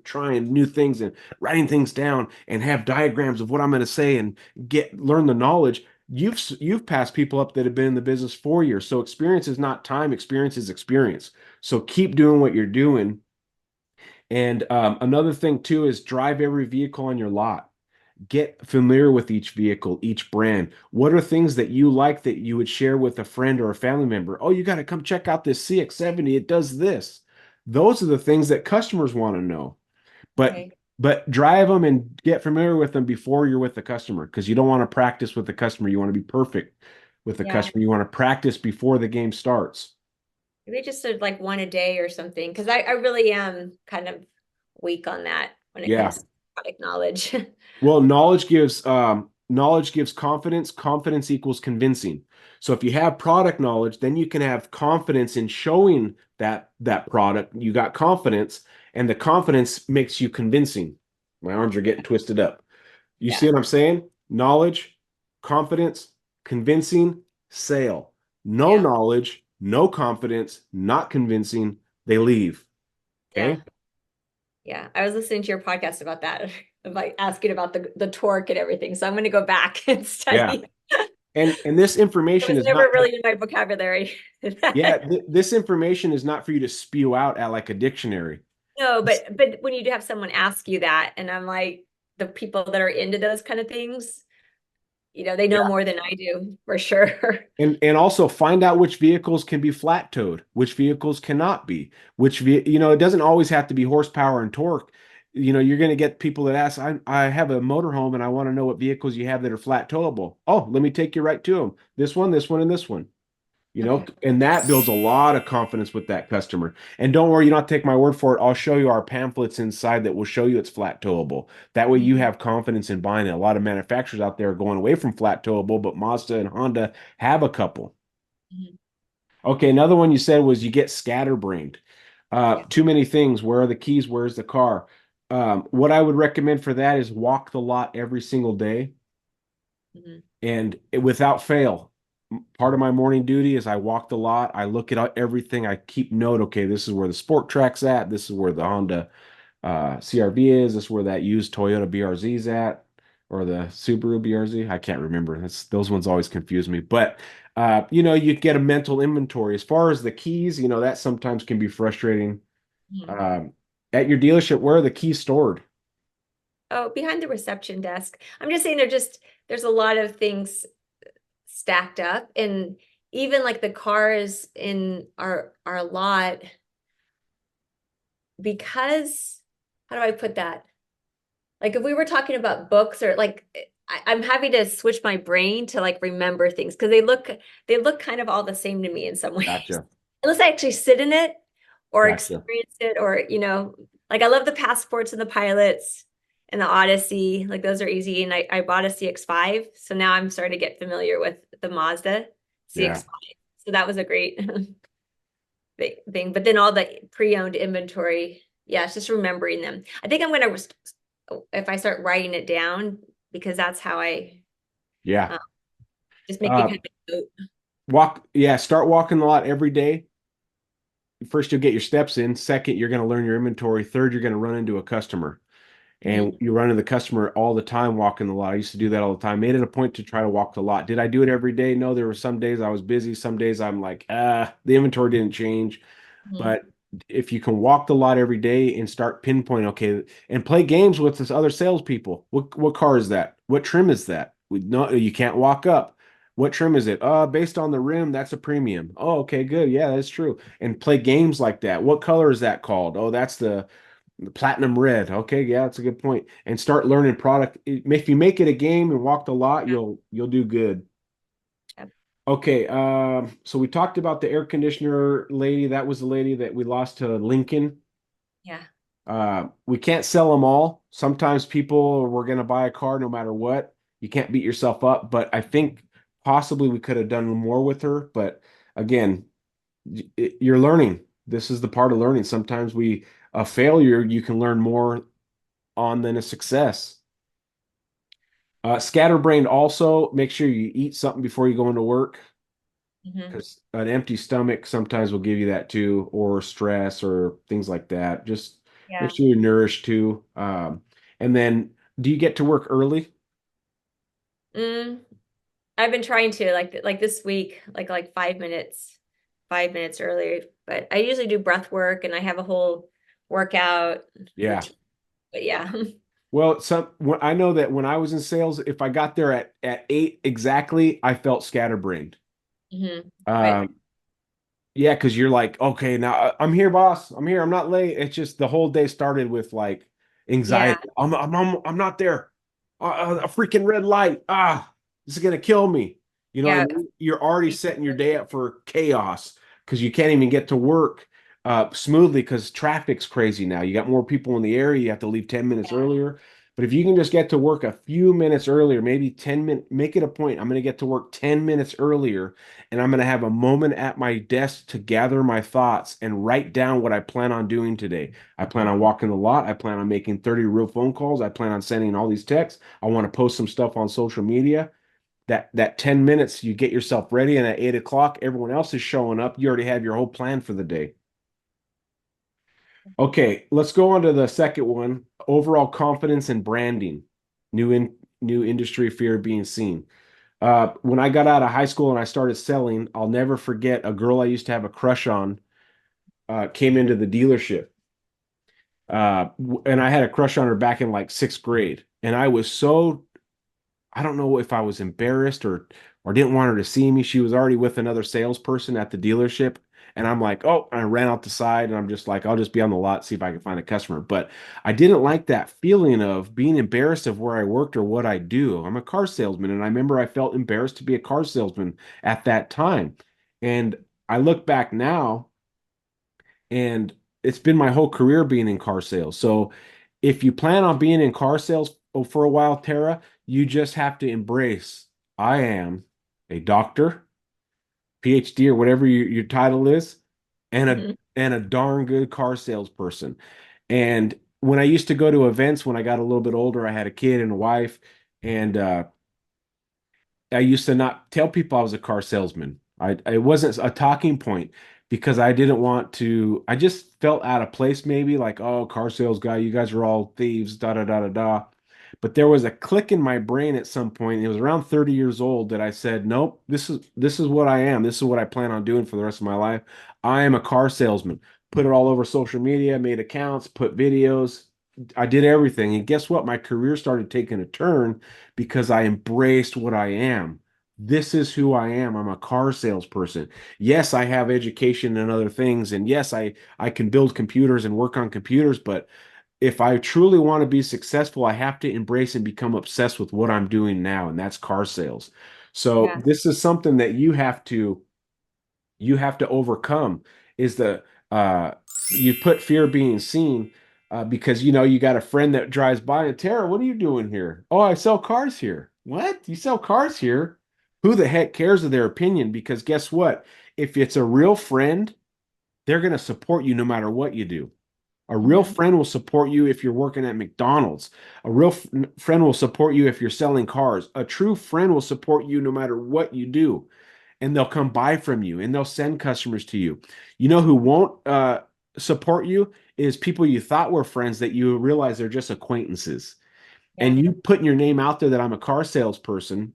trying new things and writing things down and have diagrams of what I'm going to say and learn the knowledge. You've passed people up that have been in the business 4 years. So experience is not time, experience is experience. So keep doing what you're doing. And another thing too is drive every vehicle on your lot. Get familiar with each vehicle, each brand. What are things that you like that you would share with a friend or a family member? Oh, you got to come check out this CX-70. It does this. Those are the things that customers want to know. But Okay. but drive them and get familiar with them before you're with the customer because you don't want to practice with the customer. You want to be perfect with the Yeah. customer. You want to practice before the game starts. Maybe just did like one a day or something. Because I really am kind of weak on that when it Yeah. comes to product knowledge. Well, knowledge gives confidence. Confidence equals convincing. So if you have product knowledge, then you can have confidence in showing that product. You got confidence, and the confidence makes you convincing. My arms are getting twisted up. You see Yeah. what I'm saying? Knowledge, confidence, convincing, sale. No Yeah. knowledge, no confidence, not convincing, they leave. Yeah. Okay? Yeah. I was listening to your podcast about that, about asking about the torque and everything. So I'm going to go back and Yeah. study. And this It information was is never not really in my vocabulary. yeah, this information is not for you to spew out at like a dictionary. No, but when you do have someone ask you that, and I'm like, the people that are into those kind of things, they know more than I do for sure. And also find out which vehicles can be flat towed, which vehicles cannot be, it doesn't always have to be horsepower and torque. You're going to get people that ask, I have a motorhome and I want to know what vehicles you have that are flat towable. Oh, let me take you right to them. This one, and this one. Okay. And that builds a lot of confidence with that customer. And don't worry, you don't have to take my word for it. I'll show you our pamphlets inside that will show you it's flat towable. That way you Mhm. have confidence in buying it. A lot of manufacturers out there are going away from flat towable, but Mazda and Honda have a couple. Mhm. Okay, another one you said was you get scatterbrained. Yeah. Too many things. Where are the keys? Where's the car? What I would recommend for that is walk the lot every single day Mhm. and without fail. Part of my morning duty is I walk the lot. I look at everything. I keep note. Okay, this is where the Sport Track's at. This is where the Honda CRV is. This is where that used Toyota BRZ is at, or the Subaru BRZ. I can't remember. Those ones always confuse me. But you get a mental inventory. As far as the keys, that sometimes can be frustrating. Mhm. Um, at your dealership, where are the keys stored? Oh, behind the reception desk. I'm just saying there's a lot of things stacked up, and even like the cars in our lot, because how do I put that? Like if we were talking about books or like I'm having to switch my brain to like remember things because they look kind of all the same to me in some ways. Gotcha. Unless I actually sit in it or Gotcha. experience it, or, like I love the Passports and the Pilots and the Odyssey. Like those are easy. And I bought a CX-5. So now I'm starting to get familiar with the Mazda Yeah. CX-5. So that was a great thing. But then all the pre-owned inventory, yeah, it's just remembering them. I think I'm gonna, if I start writing it down, because that's how I Yeah. um, just making Uh, kind of a note. start walking a lot every day. First, you'll get your steps in. Second, you're going to learn your inventory. Third, you're going to run into a customer. And Mhm. you run into the customer all the time walking the lot. I used to do that all the time. Made it a point to try to walk the lot. Did I do it every day? No, there were some days I was busy. Some days I'm like, the inventory didn't change. Mhm. But if you can walk the lot every day and start pinpointing, okay, and play games with this other salespeople. What car is that? What trim is that? No, you can't walk up. What trim is it? Based on the rim, that's a premium. Oh, okay, good. Yeah, that's true. And play games like that. What color is that called? Oh, that's the platinum red. Okay, yeah, that's a good point. And start learning product. If you make it a game and walk the lot, Yeah. you'll do good. Yep. Okay, so we talked about the air conditioner lady. That was the lady that we lost to Lincoln. Yeah. We can't sell them all. Sometimes people were going to buy a car no matter what. You can't beat yourself up, but I think possibly we could have done more with her. But again, you're learning. This is the part of learning. Sometimes a failure you can learn more on than a success. Scatterbrained also, make sure you eat something before you go into work Mhm. because an empty stomach sometimes will give you that too, or stress or things like that. Just make Yeah. sure you're nourished too. And then, do you get to work early? Mm, I've been trying to like this week, like 5 minutes earlier. But I usually do breath work and I have a whole workout Yeah. routine. But yeah. Well, I know that when I was in sales, if I got there at 8 exactly, I felt scatterbrained. Hmm. Right. Um, Yeah, because you're like, okay, now I'm here, boss. I'm here. I'm not late. It's just the whole day started with like Yeah. anxiety. I'm not there. A freaking red light. This is gonna kill me. You know what I Yeah. mean? You're already setting your day up for chaos because you can't even get to work smoothly because traffic's crazy now. You got more people in the area. You have to leave 10 minutes Yeah. earlier. But if you can just get to work a few minutes earlier, maybe 10 minutes, make it a point. I'm going to get to work 10 minutes earlier and I'm going to have a moment at my desk to gather my thoughts and write down what I plan on doing today. I plan on walking the lot. I plan on making 30 real phone calls. I plan on sending all these texts. I want to post some stuff on social media. That 10 minutes, you get yourself ready, and at 8 o'clock, everyone else is showing up. You already have your whole plan for the day. Okay, let's go on to the second one. Overall confidence and branding. New industry fear of being seen. When I got out of high school and I started selling, I'll never forget a girl I used to have a crush on came into the dealership. And I had a crush on her back in like sixth grade. And I was so, I don't know if I was embarrassed or didn't want her to see me. She was already with another salesperson at the dealership. And I'm like, oh, and I ran out the side and I'm just like, I'll just be on the lot, see if I can find a customer. But I didn't like that feeling of being embarrassed of where I worked or what I do. I'm a car salesman. And I remember I felt embarrassed to be a car salesman at that time. And I look back now and it's been my whole career being in car sales. So if you plan on being in car sales for a while, Tara, you just have to embrace I am a doctor, PhD, or whatever your title is, Mhm. and a darn good car salesperson. And when I used to go to events when I got a little bit older, I had a kid and a wife, and I used to not tell people I was a car salesman. It wasn't a talking point because I didn't want to. I just felt out of place, maybe like, oh, car sales guy, you guys are all thieves, da da da da da. But there was a click in my brain at some point. It was around 30 years old that I said, nope, this is what I am. This is what I plan on doing for the rest of my life. I am a car salesman. Put it all over social media, made accounts, put videos. I did everything. And guess what? My career started taking a turn because I embraced what I am. This is who I am. I'm a car salesperson. Yes, I have education and other things. And yes, I can build computers and work on computers. But if I truly want to be successful, I have to embrace and become obsessed with what I'm doing now, and that's car sales. So Yeah. this is something that you have to overcome is the you put fear of being seen, because you know you got a friend that drives by and Tara, what are you doing here? Oh, I sell cars here. What? You sell cars here? Who the heck cares of their opinion? Because guess what? If it's a real friend, they're going to support you no matter what you do. A real Mhm. friend will support you if you're working at McDonald's. A real friend will support you if you're selling cars. A true friend will support you no matter what you do. And they'll come buy from you and they'll send customers to you. You know who won't support you is people you thought were friends that you realize they're just acquaintances. Yeah. And you putting your name out there that I'm a car salesperson,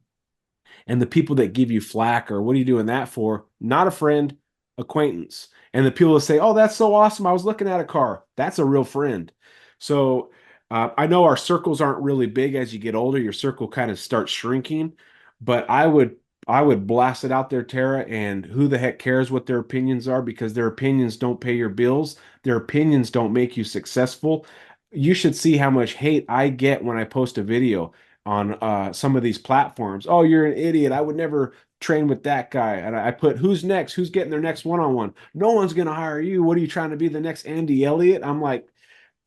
and the people that give you flack or what are you doing that for? Not a friend, acquaintance. And the people that say, "Oh, that's so awesome. I was looking at a car." That's a real friend. So I know our circles aren't really big as you get older. Your circle kind of starts shrinking, but I would blast it out there, Tara, and who the heck cares what their opinions are because their opinions don't pay your bills. Their opinions don't make you successful. You should see how much hate I get when I post a video on some of these platforms. Oh, you're an idiot. I would never train with that guy. And I put, who's next? Who's getting their next one-on-one? No one's going to hire you. What are you trying to be, the next Andy Elliott? I'm like,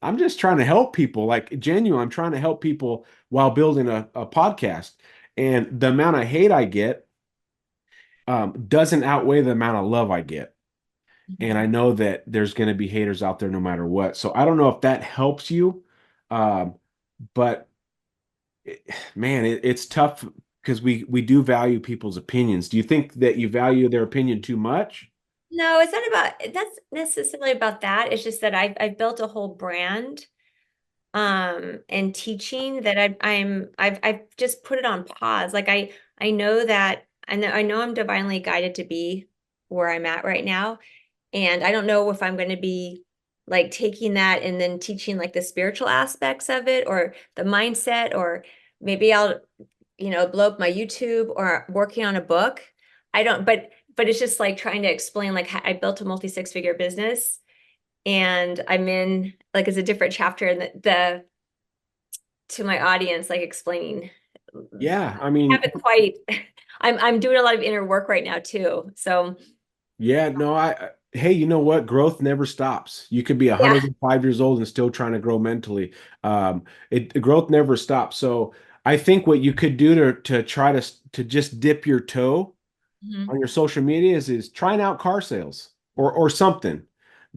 I'm just trying to help people. Like, genuine, I'm trying to help people while building a podcast. And the amount of hate I get doesn't outweigh the amount of love I get. And I Mhm. know that there's going to be haters out there no matter what. So I don't know if that helps you. Um, but man, it's tough because we do value people's opinions. Do you think that you value their opinion too much? No, it's not about that's necessarily about that. It's just that I've built a whole brand and teaching that I've just put it on pause. Like I know that I know I'm divinely guided to be where I'm at right now. And I don't know if I'm going to be like taking that and then teaching like the spiritual aspects of it or the mindset, or maybe I'll, blow up my YouTube or working on a book. I don't, but it's just like trying to explain like I built a multi six-figure business and I'm in like as a different chapter in the to my audience, like explaining. Yeah, I I mean, haven't quite. I'm doing a lot of inner work right now too. So yeah, no, hey, you know what? Growth never stops. You could be yeah, 105 years old and still trying to grow mentally. Growth never stops. So I think what you could do to try to just dip your toe Mhm. on your social media is trying out car sales or something.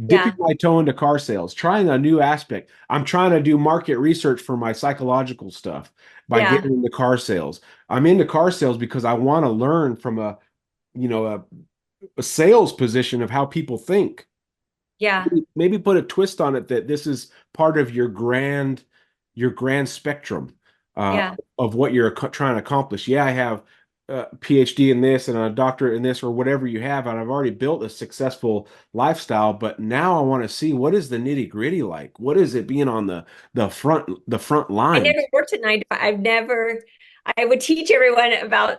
Dipping Yeah, my toe into car sales, trying a new aspect. I'm trying to do market research for my psychological stuff by yeah, getting into car sales. I'm into car sales because I want to learn from you know, a sales position of how people think. yeah, Maybe put a twist on it that this is part of your grand spectrum yeah. of what you're trying to accomplish. Yeah, I have a PhD in this and a doctorate in this or whatever you have, and I've already built a successful lifestyle. But now I want to see what is the nitty gritty like. What is it being on the front I never lines? worked at 9 to 5. I would teach everyone about,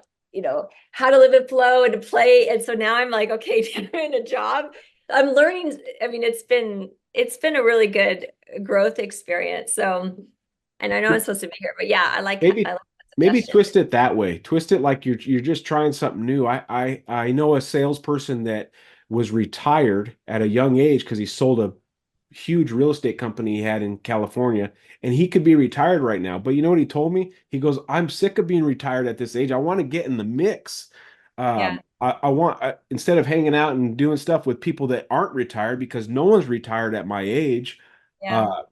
how to live in flow and to play. And so now I'm like, okay, I'm in a job. I'm learning. I mean, it's been a really good growth experience. So, and I know I'm supposed to be here, but yeah, I Maybe like that maybe suggestion. twist it that way. Twist it like you're just trying something new. I know a salesperson that was retired at a young age because he sold a huge real estate company he had in California, and he could be retired right now. But you know what he told me? He goes, "I'm sick of being retired at this age. I want to get in the mix. Yeah, I want instead of hanging out and doing stuff with people that aren't retired because no one's retired at my age. yeah, Uh,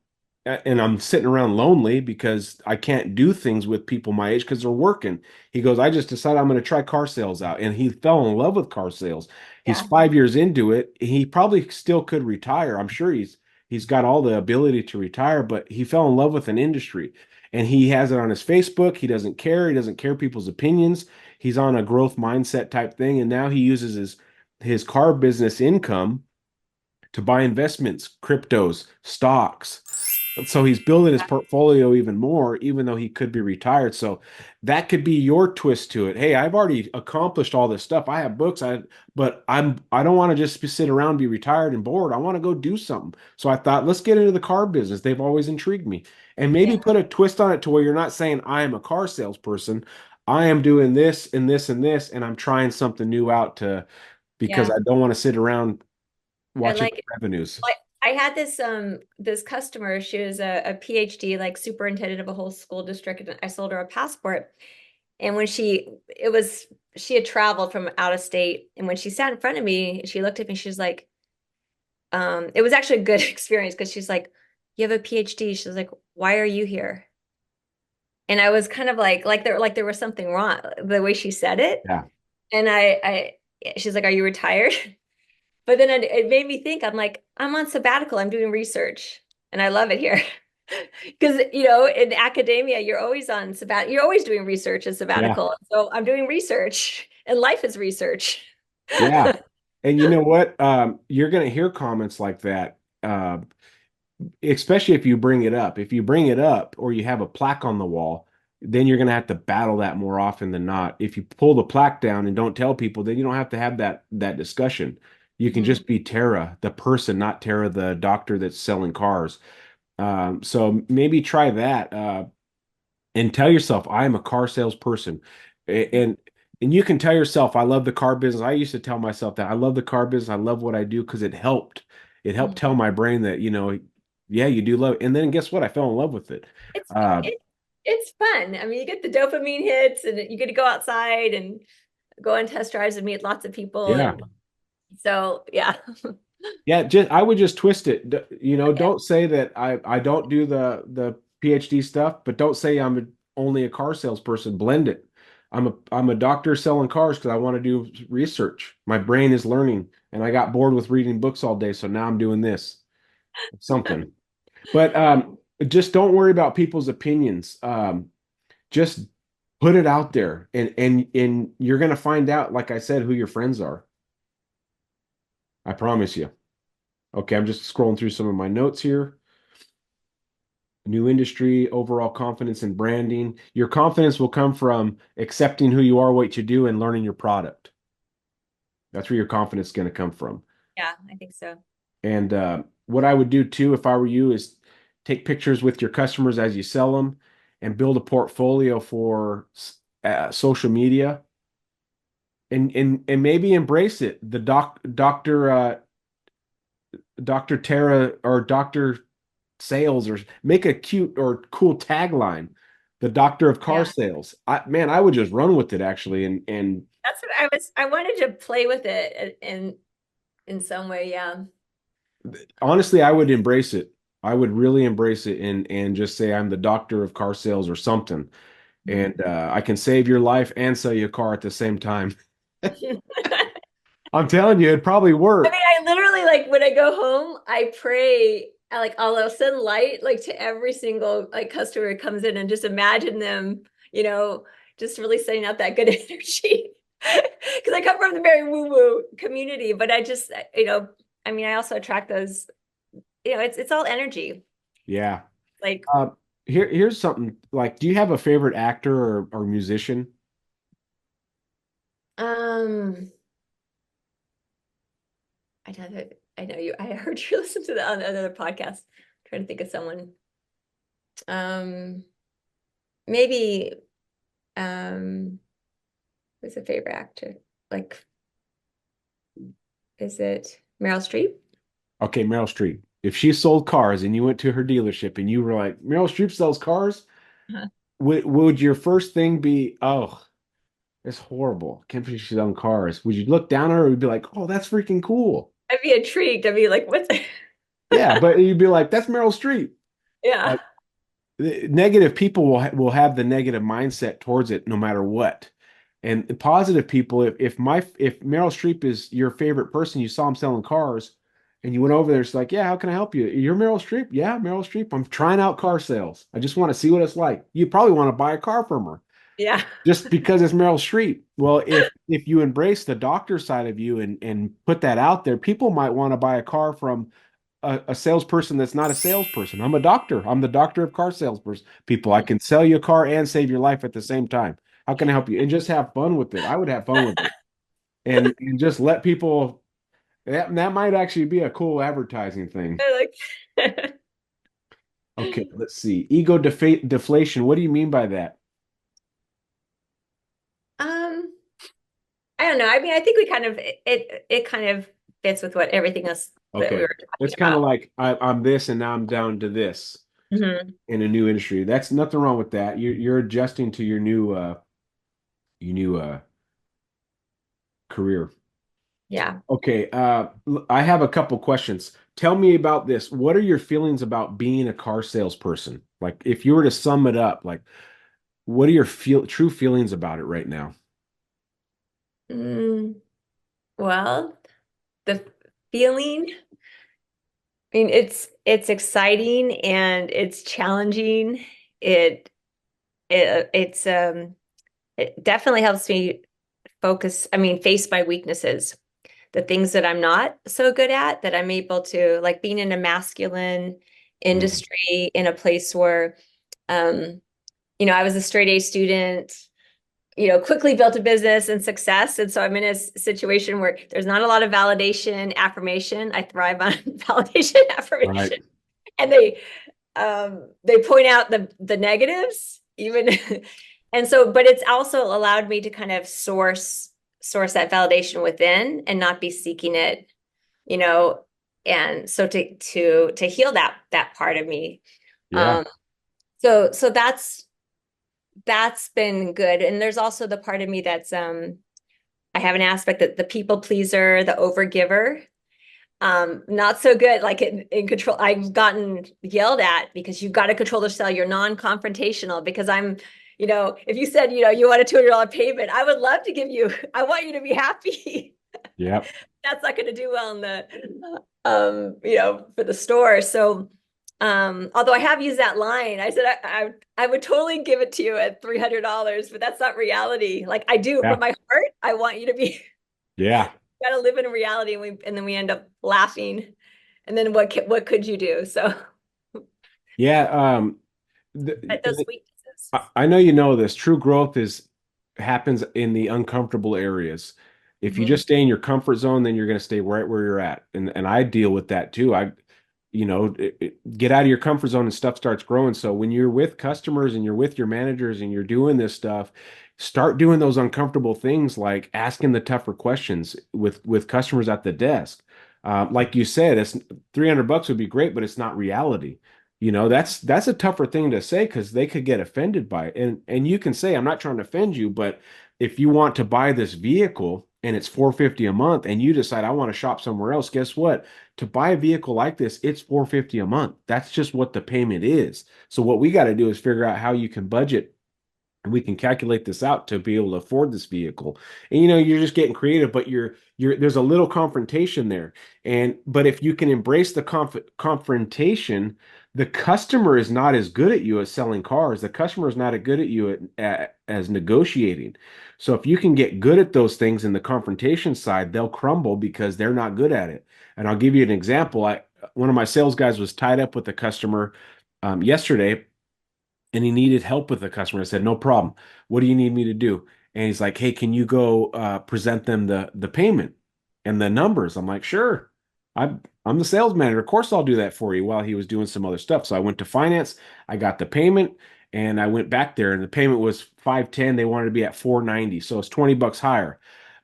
and I'm sitting around lonely because I can't do things with people my age because they're working." He goes, "I just decided I'm going to try car sales out." And he fell in love with car sales. He's yeah, 5 years into it. He probably still could retire. I'm sure he's got all the ability to retire, but he fell in love with an industry. And he has it on his Facebook. He doesn't care. He doesn't care people's opinions. He's on a growth mindset type thing. And now he uses his car business income to buy investments, cryptos, stocks. So he's building his portfolio even more, even though he could be retired. So that could be your twist to it. Hey, I've already accomplished all this stuff. I have books, but I don't want to just sit around, be retired and bored. I want to go do something. So I thought, let's get into the car business. They've always intrigued me. And yeah, maybe put a twist on it to where you're not saying I am a car salesperson. I am doing this and this and this, and I'm trying something new out to because yeah. I don't want to sit around I watching like the revenues. like I had this customer, she was a PhD, like superintendent of a whole school district, and I sold her a passport. And when she had traveled from out of state, and when she sat in front of me, she looked at me, she's like, it was actually a good experience because she's like, you have a PhD. She's like, why are you here? And I was kind of like there was something wrong the way she said it. Yeah. And she's like, are you retired? But then it made me think, I'm like, I'm on sabbatical, I'm doing research, and I love it here. Because, in academia, you're always on sabbatical, you're always doing research as Yeah. sabbatical. So I'm doing research, and life is research. Yeah. And you know what? You're going to hear comments like that, especially if you bring it up. If you bring it up or you have a plaque on the wall, then you're going to have to battle that more often than not. If you pull the plaque down and don't tell people, then you don't have to have that discussion. You can Mhm. just be Tara, the person, not Tara, the doctor that's selling cars. So maybe try that. And tell yourself, I am a car salesperson. And and you can tell yourself, I love the car business. I used to tell myself that I love the car business. I love what I do because it helped. It helped tell Mhm. my brain that, yeah, you do love it. And then guess what? I fell in love with it. It's Uh, it, it's fun. I mean, you get the dopamine hits, and you get to go outside and go on test drives and meet lots of people, yeah. and so yeah. Yeah, I would just twist it. Yeah. Don't say that I don't do the PhD stuff, but don't say only a car salesperson. Blend it. I'm a doctor selling cars because I want to do research. My brain is learning, and I got bored with reading books all day, so now I'm doing this. Something. But just don't worry about people's opinions. Just put it out there, and you're gonna find out, like I said, who your friends are. I promise you. Okay, I'm just scrolling through some of my notes here. New industry, overall confidence in branding. Your confidence will come from accepting who you are, what you do, and learning your product. That's where your confidence is going to come from. Yeah, I think so. And what I would do too, if I were you, is take pictures with your customers as you sell them and build a portfolio for social media and maybe embrace it. The Dr. Tara or Dr. Sales or make a cute or cool tagline. The doctor of car Yeah. sales. I would just run with it actually. And That's what I wanted to play with it in some way, yeah. honestly, I would embrace it. I would really embrace it and just say I'm the doctor of car sales or something. And I can save your life and sell you a car at the same time. I'm telling you, it'd probably I work. mean, I literally like when I go home, I pray, I'll send light like to every single like customer who comes in and just imagine them, just really sending out that good energy. Because I come from the very woo-woo community, but I just, I mean, I also attract those, it's all energy. Yeah. Like, Uh, here's something like, do you have a favorite actor or musician? um, I know you, I heard you listen to that on another podcast. I'm trying to think of someone. Um, maybe who's a favorite actor? Like, is it Meryl Streep? Okay, Meryl Streep. If she sold cars and you went to her dealership and you were like, Meryl Streep sells cars, Uh-huh. would your first thing be, oh, it's horrible. Can't believe she's on cars. Would you look down at her and be like, oh, that's freaking cool? I'd be intrigued. I'd be like, what's Yeah, but you'd be like, that's Meryl Streep. yeah. Like negative people will have the negative mindset towards it no matter what. And the positive people, if Meryl Streep is your favorite person, you saw him selling cars, and you went over there, it's like, yeah, how can I help you? You're Meryl Streep? Yeah, Meryl Streep. I'm trying out car sales. I just want to see what it's like. You probably want to buy a car from her Yeah. just because it's Meryl Streep. Well, if you embrace the doctor side of you and put that out there, people might want to buy a car from a salesperson that's not a salesperson. I'm a doctor. I'm the doctor of car salesperson. People, I can sell you a car and save your life at the same time. How can I help you? And just have fun with it. I would have fun with it. And just let people that might actually be a cool advertising thing. I like Okay, let's see. Ego deflation. What do you mean by that? um I don't know. I mean, I think we kind of it kind of fits with what everything else that we Okay. were It's talking kind of about. like I'm this and now I'm down to this Mhm. in a new industry. That's nothing wrong with that. You're adjusting to your new career. Yeah. Okay, I have a couple questions. Tell me about this. What are your feelings about being a car salesperson? Like, if you were to sum it up, like, what are your true feelings about it right now? Mm, well, the feeling, I mean, it's exciting and it's challenging. It it's it definitely helps me focus, I mean, face my weaknesses, the things that I'm not so good at, that I'm able to, like being in a masculine Mhm. industry in a place where um I was a straight A student, quickly built a business and success. And so I'm in a situation where there's not a lot of validation, affirmation. I thrive on validation, Right. affirmation. And they point out the negatives, even. And so, but it's also allowed me to kind of source that validation within and not be seeking it, you know, and so to heal that part of me. Yeah. Um, so that's been good. And there's also the part of me that's I have an aspect that the people pleaser, the overgiver, not so good, like in control. I've gotten yelled at because you've got to control the sale. You're non-confrontational because if you said, you want a $200 payment, I would love to give you, I want you to be happy. Yep. That's not going to do well in the, for the store. So, although I have used that line, I said, I would totally give it to you at $300, but that's not reality. Like I do Yeah. from my heart. I want you to be, Yeah. got to live in reality. And then we end up laughing. And then what could you do? So Yeah. at those weaknesses. I know you know this. True growth is happens in the uncomfortable areas. If you Mhm. just stay in your comfort zone, then you're going to stay right where you're at. And I deal with that too. Get out of your comfort zone and stuff starts growing. So when you're with customers and you're with your managers and you're doing this stuff, start doing those uncomfortable things like asking the tougher questions with customers at the desk. Like you said, it's $300 would be great, but it's not reality. That's a tougher thing to say because they could get offended by it. And you can say, I'm not trying to offend you, but if you want to buy this vehicle and it's 450 a month and you decide I want to shop somewhere else, guess what? To buy a vehicle like this, it's 450 a month. That's just what the payment is. So what we got to do is figure out how you can budget and we can calculate this out to be able to afford this vehicle. And you're just getting creative, but you're there's a little confrontation there. But if you can embrace the confrontation, the customer is not as good at you as selling cars. The customer is not as good at you as negotiating. So if you can get good at those things in the confrontation side, they'll crumble because they're not good at it. And I'll give you an example. One of my sales guys was tied up with a customer yesterday and he needed help with the customer. I said, no problem. What do you need me to do? And he's like, hey, can you go present them the payment and the numbers? I'm like, sure. I'm the sales manager. Of course, I'll do that for you while he was doing some other stuff. So I went to finance, I got the payment, and I went back there, and the payment was 510. They wanted to be at 490. So it's $20 higher.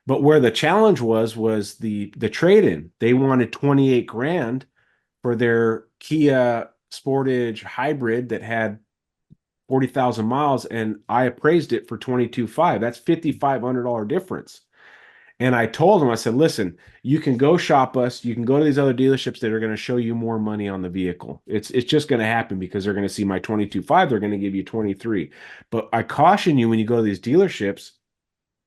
But where the challenge was the trade-in. They wanted 28 grand for their Kia Sportage hybrid that had 40,000 miles and I appraised it for 22.5. That's $5,500 difference. And I told him, I said, listen, you can go shop us. You can go to these other dealerships that are going to show you more money on the vehicle. It's just going to happen because they're going to see my 22.5. They're going to give you 23. But I caution you when you go to these dealerships,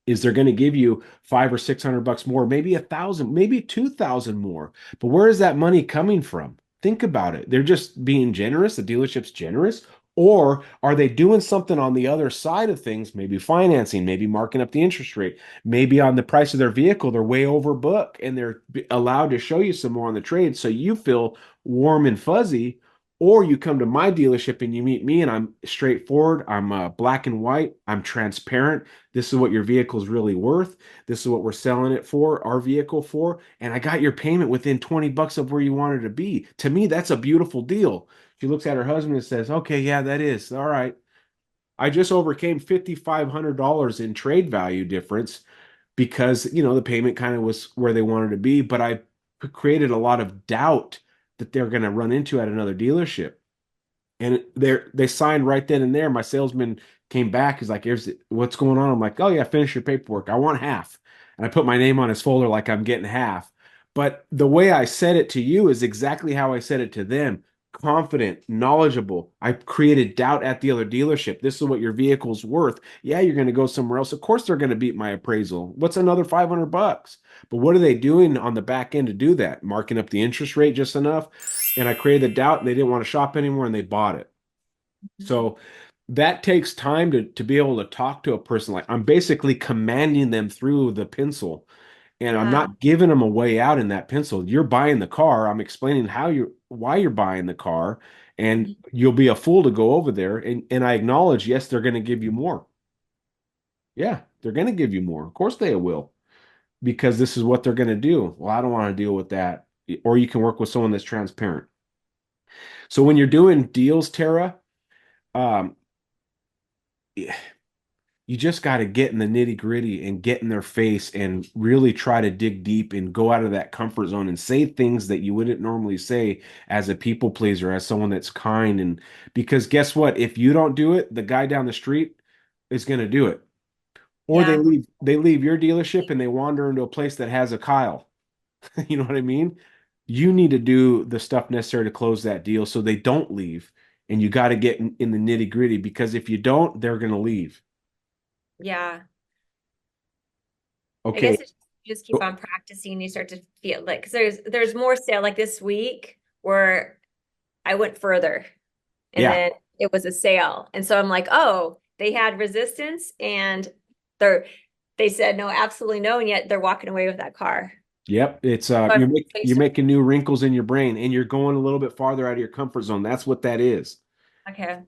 is they're going to give you 500 or 600 bucks more, maybe 1,000, maybe 2,000 more. But where is that money coming from? Think about it. They're just being generous. The dealership's generous. Or are they doing something on the other side of things? Maybe financing, maybe marking up the interest rate, maybe on the price of their vehicle, they're way over book and they're allowed to show you some more on the trade. So you feel warm and fuzzy. Or you come to my dealership and you meet me and I'm straightforward. I'm black and white. I'm transparent. This is what your vehicle is really worth. This is what we're selling it for, our vehicle for. And I got your payment within 20 bucks of where you wanted to be. To me, that's a beautiful deal. She looks at her husband and says, okay, yeah, that is. All right. I just overcame $5,500 in trade value difference because, the payment kind of was where they wanted to be. But created a lot of doubt that they're going to run into at another dealership. And they signed right then and there. My salesman came back. He's like, "Here's what's going on." I'm like, "Oh yeah, finish your paperwork. I want half." And I put my name on his folder like I'm getting half. But the way I said it to you is exactly how I said it to them. Confident, knowledgeable. I created doubt at the other dealership. This is what your vehicle's worth. Yeah, you're going to go somewhere else. Of course they're going to beat my appraisal. What's another $500? But what are they doing on the back end to do that? Marking up the interest rate just enough. And I created the doubt and they didn't want to shop anymore and they bought it. So that takes time to be able to talk to a person. Like I'm basically commanding them through the pencil and I'm Yeah. not giving them a way out in that pencil. You're buying the car. I'm explaining why you're buying the car, and you'll be a fool to go over there. And I acknowledge, yes, they're going to give you more. Yeah, they're going to give you more. Of course they will, because this is what they're going to do. Well, I don't want to deal with that. Or you can work with someone that's transparent. So when you're doing deals, Tara, um, you just got to get in the nitty gritty and get in their face and really try to dig deep and go out of that comfort zone and say things that you wouldn't normally say as a people pleaser, as someone that's kind. And because guess what? If you don't do it, the guy down the street is going to do it. Or Yeah. they leave your dealership and they wander into a place that has a Kyle. You know what I mean? You need to do the stuff necessary to close that deal so they don't leave. And you got to get in the nitty gritty because if you don't, they're going to leave. Yeah. I Okay. guess it's just keep on practicing. You start to feel like, because there's more sale like this week where I went further and Yeah. then it was a sale. And so I'm like, oh, they had resistance and they're they said no, absolutely no, and yet they're walking away with that car. Yep, it's So you're making new wrinkles in your brain and you're going a little bit farther out of your comfort zone. That's what that is. okay.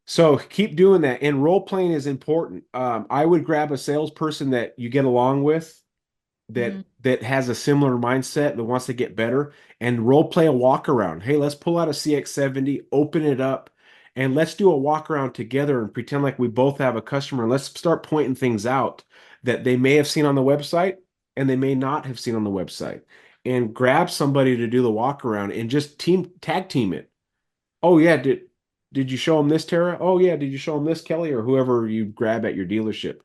So keep doing that. And role playing is important. I would grab a salesperson that you get along with Mhm. that has a similar mindset that wants to get better and role play a walk around. Hey, let's pull out a CX-70, open it up, and let's do a walk around together and pretend like we both have a customer. Let's start pointing things out that they may have seen on the website and they may not have seen on the website. And grab somebody to do the walk around and just tag team it. Oh yeah, did you show them this, Tara? Oh yeah, did you show them this, Kelly, or whoever you grab at your dealership?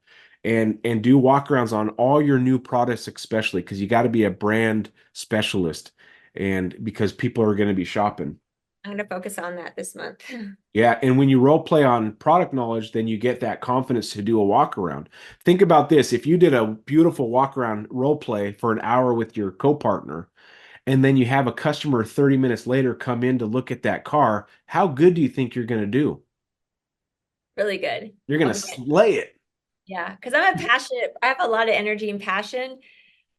And do walkarounds on all your new products, especially because you got to be a brand specialist, and because people are going to be shopping. I'm gonna focus on that this month. Yeah, and when you role play on product knowledge, then you get that confidence to do a walk around. Think about this: if you did a beautiful walk around role play for an hour with your co-partner, and then you have a customer 30 minutes later come in to look at that car, how good do you think you're going to do? Really good. You're going to I'll get, slay it. yeah, because I'm a passionate, I have a lot of energy and passion.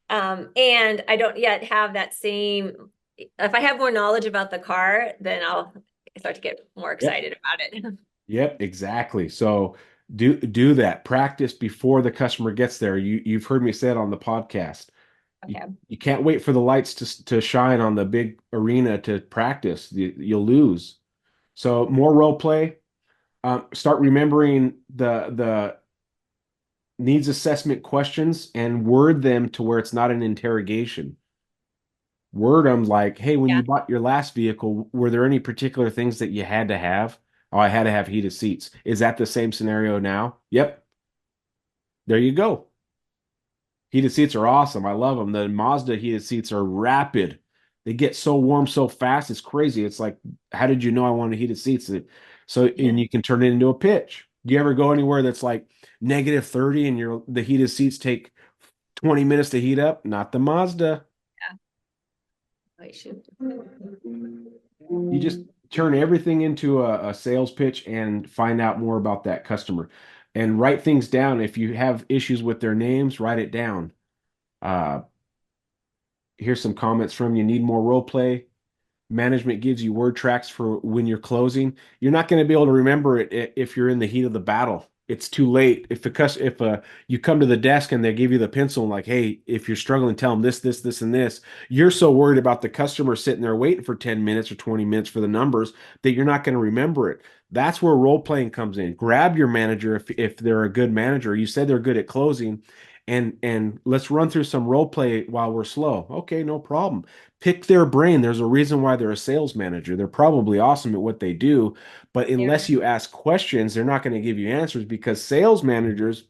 And I don't yet have that same, if I have more knowledge about the car, then I'll start to get more Yep. excited about it. Yep, exactly. So do that. Practice before the customer gets there. You've heard me say it on the podcast. You, Okay. you can't wait for the lights to shine on the big arena to practice. You'll lose. So more role play. Start remembering the needs assessment questions and word them to where it's not an interrogation. Word them like, hey, when Yeah. you bought your last vehicle, were there any particular things that you had to have? Oh, I had to have heated seats. Is that the same scenario now? Yep. There you go. Heated seats are awesome. I love them. The Mazda heated seats are rapid. They get so warm so fast. It's crazy. It's like, how did you know I wanted heated seats? So, Yeah. and you can turn it into a pitch. Do you ever go anywhere that's like -30 and the heated seats take 20 minutes to heat up? Not the Mazda. Wait, shoot. You just turn everything into a sales pitch and find out more about that customer and write things down. If you have issues with their names, write it down. Uh, Here's some comments from you. Need more role play. Management gives you word tracks for when you're closing. You're not going to be able to remember it if you're in the heat of the battle. It's too late. If you come to the desk and they give you the pencil and like, hey, if you're struggling, tell them this, this, this, and this. You're so worried about the customer sitting there waiting for 10 minutes or 20 minutes for the numbers that you're not going to remember it. That's where role playing comes in. Grab your manager if they're a good manager. You said they're good at closing, and let's run through some role play while we're slow. Okay, no problem. Pick their brain. There's a reason why they're a sales manager. They're probably awesome at what they do, but Yeah. unless you ask questions, they're not going to give you answers because sales managers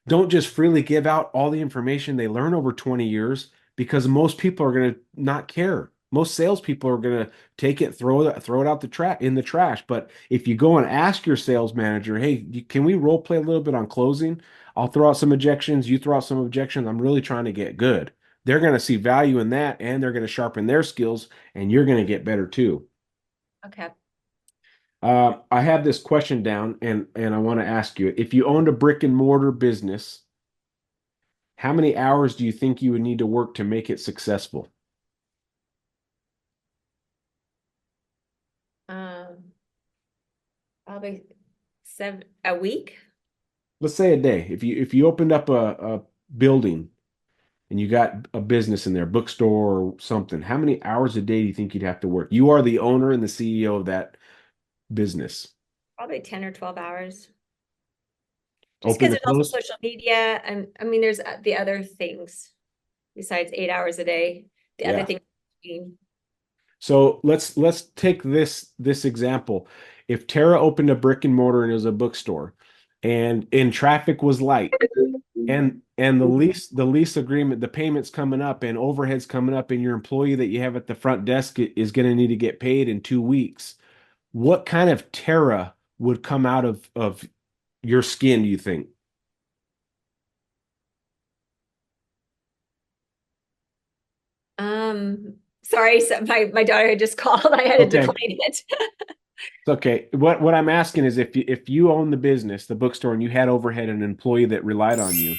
don't just freely give out all the information they learn over 20 years because most people are going to not care. Most salespeople are going to take it, throw it out the trash in the trash. But if you go and ask your sales manager, "Hey, can we role play a little bit on closing? I'll throw out some objections. You throw out some objections. I'm really trying to get good." They're going to see value in that, and they're going to sharpen their skills, and you're going to get better too. Okay. I have this question down, and I want to ask you: if you owned a brick and mortar business, how many hours do you think you would need to work to make it successful? Um, Probably a week. Let's say a day. If you opened up a building and you got a business in there, bookstore or something, how many hours a day do you think you'd have to work? You are the owner and the CEO of that business. Probably 10 or 12 hours. Just Open because and there's also close. social media, and I mean, there's the other things besides 8 hours a day. The other Yeah. things. So let's take this example. If Tara opened a brick and mortar and it was a bookstore, and traffic was light, and the lease agreement, the payments coming up and overheads coming up, and your employee that you have at the front desk is going to need to get paid in 2 weeks. What kind of terror would come out of your skin, do you think? Sorry, so my daughter had just called. I had to Okay. decline it. It's okay. What I'm asking is if you own the business, the bookstore, and you had overhead and an employee that relied on you,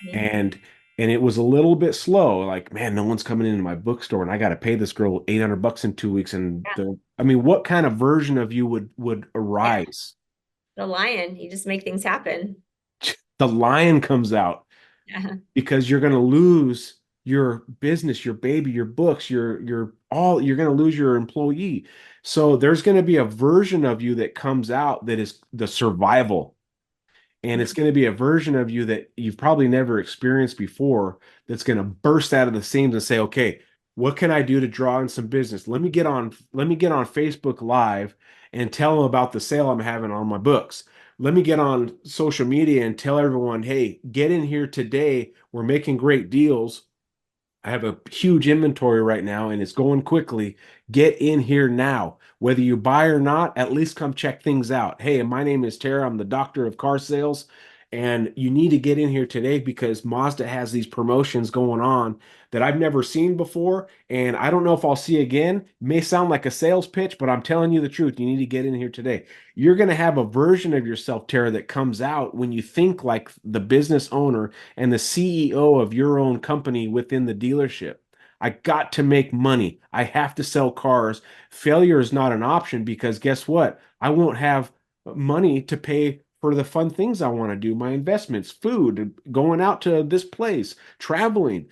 Mhm. and and it was a little bit slow, like, man, no one's coming into my bookstore and I got to pay this girl $800 in 2 weeks. And Yeah, I mean, what kind of version of you would yeah. arise? The lion, you just make things happen. The lion comes out Yeah. because you're going to lose your business, your baby, your books, you're going to lose your employee. So there's going to be a version of you that comes out that is the survival. And it's Mhm. going to be a version of you that you've probably never experienced before that's going to burst out of the seams and say, okay, what can I do to draw in some business? Let me get on Facebook Live and tell them about the sale I'm having on my books. Let me get on social media and tell everyone, hey, get in here today. We're making great deals. I have a huge inventory right now and it's going quickly. Get in here now. Whether you buy or not, at least come check things out. Hey, my name is Tara. I'm the doctor of car sales. And you need to get in here today because Mazda has these promotions going on that I've never seen before. And I don't know if I'll see again. It may sound like a sales pitch, but I'm telling you the truth. You need to get in here today. You're going to have a version of yourself, Tara, that comes out when you think like the business owner and the CEO of your own company within the dealership. I got to make money. I have to sell cars. Failure is not an option because guess what? I won't have money to pay for the fun things I want to do, my investments, food, going out to this place, traveling.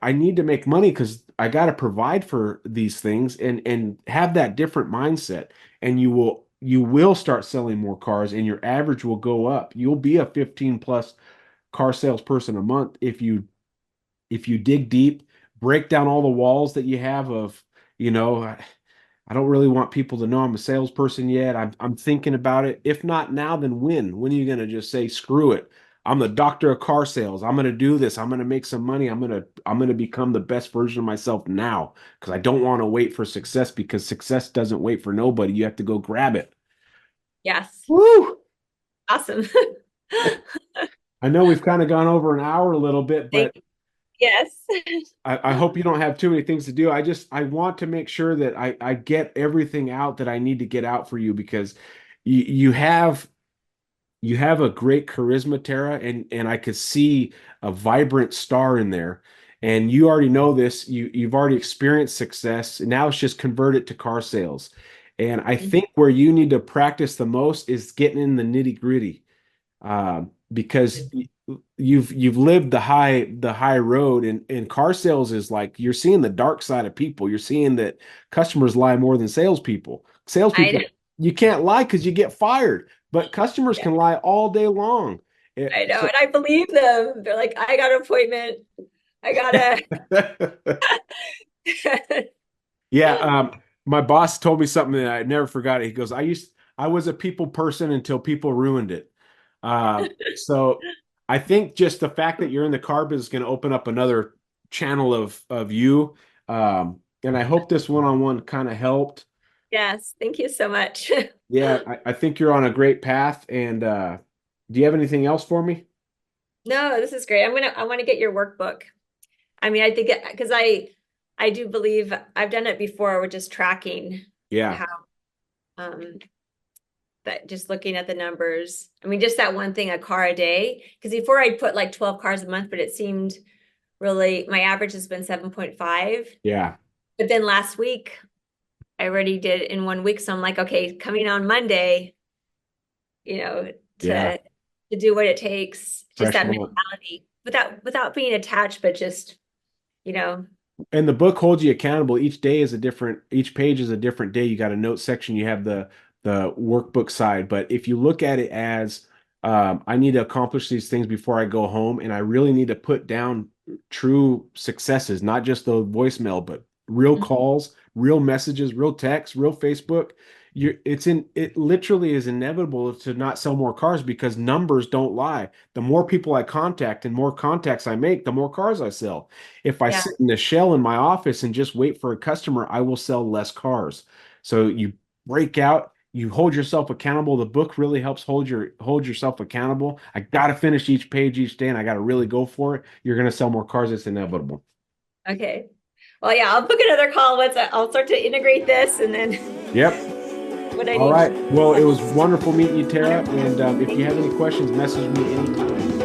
I need to make money because I got to provide for these things and have that different mindset. And you will start selling more cars and your average will go up. You'll be a 15 plus car salesperson a month if you dig deep, break down all the walls that you have of, I don't really want people to know I'm a salesperson yet. I'm thinking about it. If not now, then when? When are you going to just say, screw it? I'm the doctor of car sales. I'm going to do this. I'm going to make some money. I'm going to become the best version of myself now because I don't want to wait for success because success doesn't wait for nobody. You have to go grab it. Yes. Woo! Awesome. I know we've kind of gone over an hour a little bit, Thank but you. Yes. I hope you don't have too many things to do. I want to make sure that I get everything out that I need to get out for you because you have a great charisma, Tara, and I could see a vibrant star in there. And you already know this. You've already experienced success. And now it's just convert it to car sales. And I think where you need to practice the most is getting in the nitty gritty because you've lived the high road and car sales is like you're seeing the dark side of people. You're seeing that customers lie more than salespeople. I Salespeople, know. you can't lie because you get fired, but customers Yeah. can lie all day long. I know, So, and I believe them. They're like, I got an appointment. I gotta. yeah, my boss told me something that I never forgot. He goes, I was a people person until people ruined it. So I think just the fact that you're in the car business is going to open up another channel of you. And I hope this one-on-one kind of helped. Yes, thank you so much. Yeah, I think you're on a great path. And do you have anything else for me? No, this is great. I want to get your workbook. I mean, I think because I do believe I've done it before with just tracking Yeah, how um that just looking at the numbers. I mean, just that one thing, a car a day. Because before I'd put like 12 cars a month, but it seemed really my average has been 7.5. yeah, But then last week I already did in 1 week. So I'm like, okay, coming on Monday, you know, yeah. to do what it takes, just Fresh that month. mentality without being attached, but just, you know, And the book holds you accountable. Each page is a different day. You got a note section, you have the workbook side. But if you look at it as I need to accomplish these things before I go home, and I really need to put down true successes, not just the voicemail, but real calls, real messages, real texts, real Facebook. It literally is inevitable to not sell more cars because numbers don't lie. The more people I contact and more contacts I make, the more cars I sell. If I yeah. sit in the shell in my office and just wait for a customer, I will sell less cars. So you break out, you hold yourself accountable. The book really helps hold yourself accountable. I got to finish each page each day and I got to really go for it. You're going to sell more cars. It's inevitable. Okay. Well, yeah, I'll book another call once I'll start to integrate this and then Yep. what I All need. right. Well, it was wonderful meeting you, Tara. And if you have any questions, message me anytime.